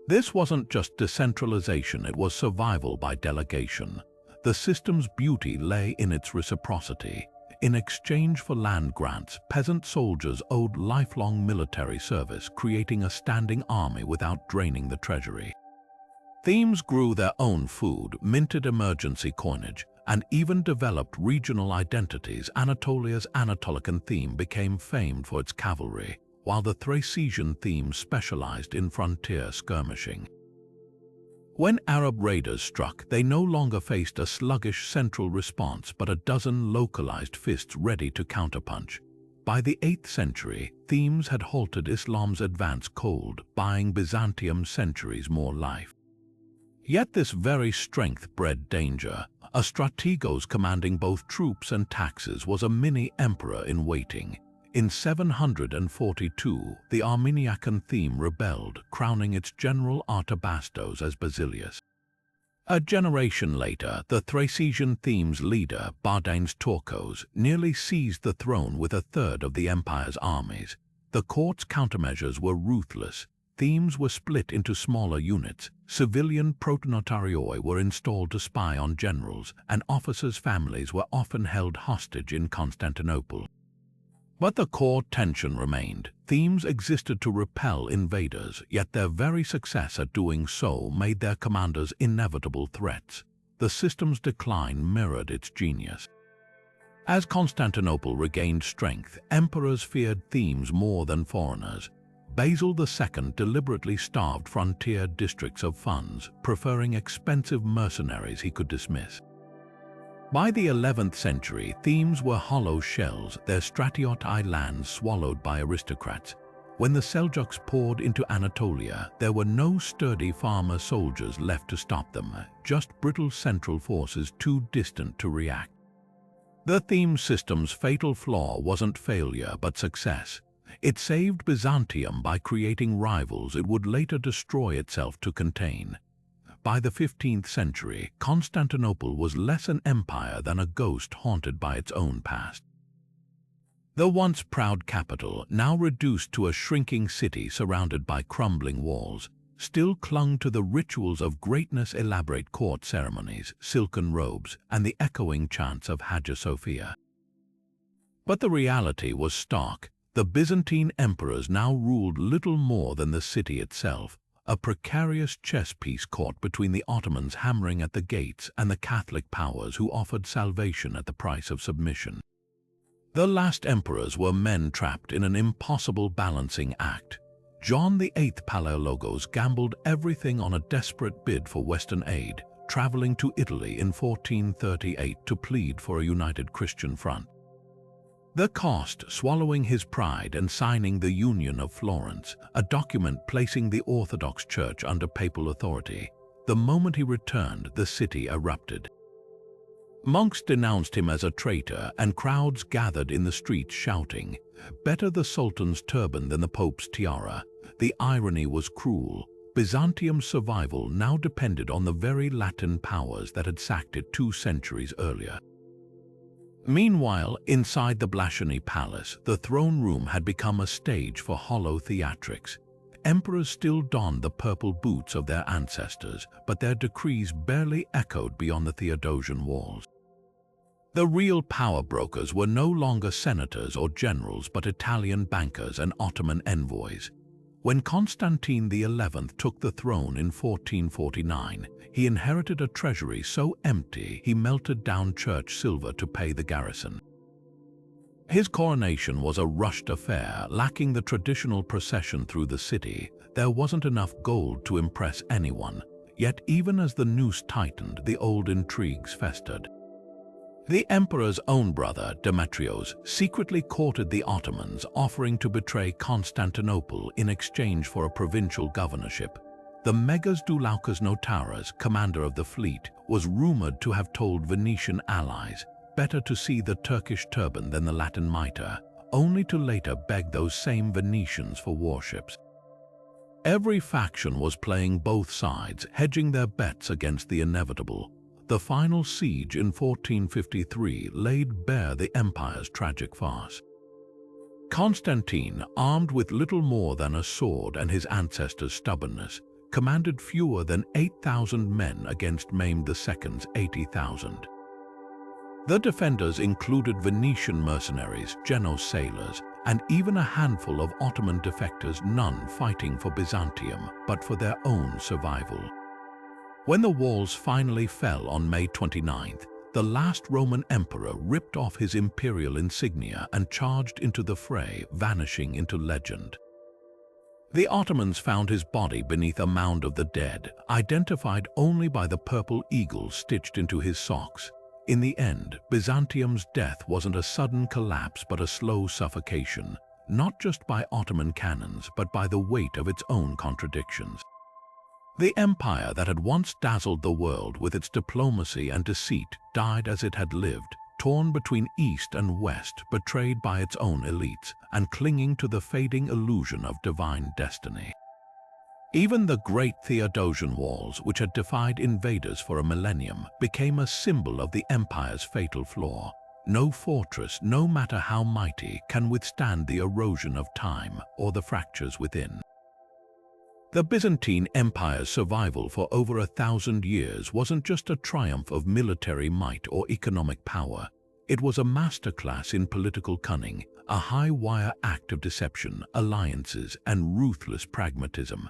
This wasn't just decentralization, it was survival by delegation. The system's beauty lay in its reciprocity. In exchange for land grants, peasant soldiers owed lifelong military service, creating a standing army without draining the treasury. Themes grew their own food, minted emergency coinage, and even developed regional identities. Anatolia's Anatolican theme became famed for its cavalry, while the Thracian theme specialized in frontier skirmishing. When Arab raiders struck, they no longer faced a sluggish central response but a dozen localized fists ready to counterpunch. By the 8th century, themes had halted Islam's advance cold, buying Byzantium centuries more life. Yet this very strength bred danger. A strategos commanding both troops and taxes was a mini-emperor in waiting. In 742, the Armeniacan theme rebelled, crowning its general Artabasdos as Basilius. A generation later, the Thracian theme's leader, Bardanes Torkos, nearly seized the throne with a third of the empire's armies. The court's countermeasures were ruthless. Themes were split into smaller units, civilian protonotarioi were installed to spy on generals, and officers' families were often held hostage in Constantinople. But the core tension remained. Themes existed to repel invaders, yet their very success at doing so made their commanders inevitable threats. The system's decline mirrored its genius. As Constantinople regained strength, emperors feared themes more than foreigners. Basil II deliberately starved frontier districts of funds, preferring expensive mercenaries he could dismiss. By the 11th century, themes were hollow shells, their stratioti lands swallowed by aristocrats. When the Seljuks poured into Anatolia, there were no sturdy farmer soldiers left to stop them, just brittle central forces too distant to react. The theme system's fatal flaw wasn't failure but success. It saved Byzantium by creating rivals it would later destroy itself to contain. By the 15th century, Constantinople was less an empire than a ghost haunted by its own past. The once proud capital, now reduced to a shrinking city surrounded by crumbling walls, still clung to the rituals of greatness, elaborate court ceremonies, silken robes, and the echoing chants of Hagia Sophia. But the reality was stark. The Byzantine emperors now ruled little more than the city itself, a precarious chess piece caught between the Ottomans hammering at the gates and the Catholic powers who offered salvation at the price of submission. The last emperors were men trapped in an impossible balancing act. John VIII Palaiologos gambled everything on a desperate bid for Western aid, traveling to Italy in 1438 to plead for a united Christian front. The cost, swallowing his pride and signing the Union of Florence, a document placing the Orthodox Church under papal authority. The moment he returned, the city erupted. Monks denounced him as a traitor, and crowds gathered in the streets shouting, "Better the Sultan's turban than the Pope's tiara." The irony was cruel. Byzantium's survival now depended on the very Latin powers that had sacked it 2 centuries earlier. Meanwhile, inside the Blasphemy Palace, the throne room had become a stage for hollow theatrics. Emperors still donned the purple boots of their ancestors, but their decrees barely echoed beyond the Theodosian Walls. The real power brokers were no longer senators or generals, but Italian bankers and Ottoman envoys. When Constantine XI took the throne in 1449, he inherited a treasury so empty he melted down church silver to pay the garrison. His coronation was a rushed affair, lacking the traditional procession through the city. There wasn't enough gold to impress anyone, yet even as the noose tightened, the old intrigues festered. The emperor's own brother, Demetrios, secretly courted the Ottomans, offering to betray Constantinople in exchange for a provincial governorship. The Megas Douloukas Notaras, commander of the fleet, was rumored to have told Venetian allies, "Better to see the Turkish turban than the Latin mitre." only to later beg those same Venetians for warships. Every faction was playing both sides, hedging their bets against the inevitable. The final siege in 1453 laid bare the empire's tragic farce. Constantine, armed with little more than a sword and his ancestors' stubbornness, commanded fewer than 8,000 men against Mehmed II's 80,000. The defenders included Venetian mercenaries, Genoese sailors, and even a handful of Ottoman defectors, none fighting for Byzantium but for their own survival. When the walls finally fell on May 29th, the last Roman emperor ripped off his imperial insignia and charged into the fray, vanishing into legend. The Ottomans found his body beneath a mound of the dead, identified only by the purple eagle stitched into his socks. In the end, Byzantium's death wasn't a sudden collapse but a slow suffocation, not just by Ottoman cannons but by the weight of its own contradictions. The empire that had once dazzled the world with its diplomacy and deceit died as it had lived, torn between East and West, betrayed by its own elites, and clinging to the fading illusion of divine destiny. Even the great Theodosian Walls, which had defied invaders for a millennium, became a symbol of the empire's fatal flaw. No fortress, no matter how mighty, can withstand the erosion of time or the fractures within. The Byzantine Empire's survival for over 1,000 years wasn't just a triumph of military might or economic power. It was a masterclass in political cunning, a high-wire act of deception, alliances, and ruthless pragmatism.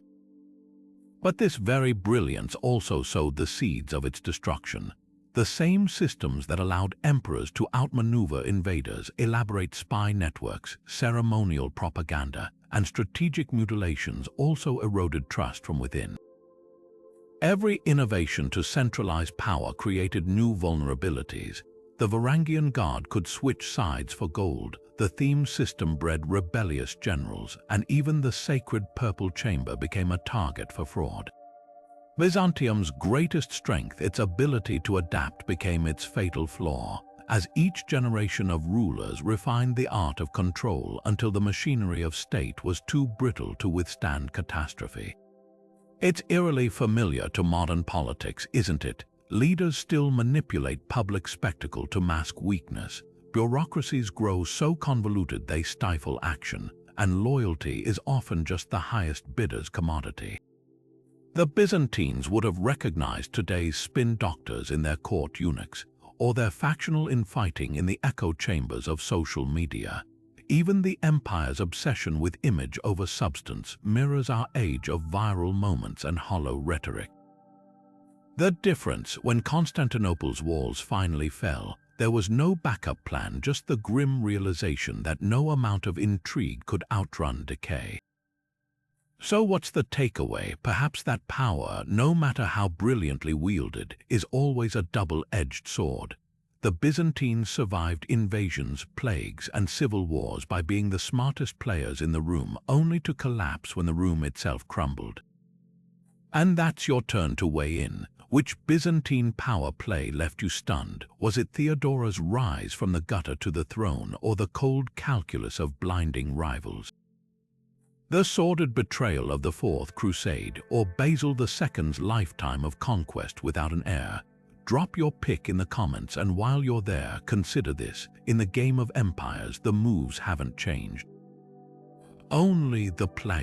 But this very brilliance also sowed the seeds of its destruction. The same systems that allowed emperors to outmaneuver invaders, elaborate spy networks, ceremonial propaganda, and strategic mutilations also eroded trust from within. Every innovation to centralize power created new vulnerabilities. The Varangian Guard could switch sides for gold, the theme system bred rebellious generals, and even the sacred Purple Chamber became a target for fraud. Byzantium's greatest strength, its ability to adapt, became its fatal flaw, as each generation of rulers refined the art of control until the machinery of state was too brittle to withstand catastrophe. It's eerily familiar to modern politics, isn't it? Leaders still manipulate public spectacle to mask weakness. Bureaucracies grow so convoluted they stifle action, and loyalty is often just the highest bidder's commodity. The Byzantines would have recognized today's spin doctors in their court eunuchs, or their factional infighting in the echo chambers of social media. Even the empire's obsession with image over substance mirrors our age of viral moments and hollow rhetoric. The difference: when Constantinople's walls finally fell, there was no backup plan, just the grim realization that no amount of intrigue could outrun decay. So what's the takeaway? Perhaps that power, no matter how brilliantly wielded, is always a double-edged sword. The Byzantines survived invasions, plagues, and civil wars by being the smartest players in the room, only to collapse when the room itself crumbled. And that's your turn to weigh in. Which Byzantine power play left you stunned? Was it Theodora's rise from the gutter to the throne, or the cold calculus of blinding rivals? The sordid betrayal of the Fourth Crusade, or Basil II's lifetime of conquest without an heir? Drop your pick in the comments, and while you're there, consider this: in the game of empires, the moves haven't changed. Only the play.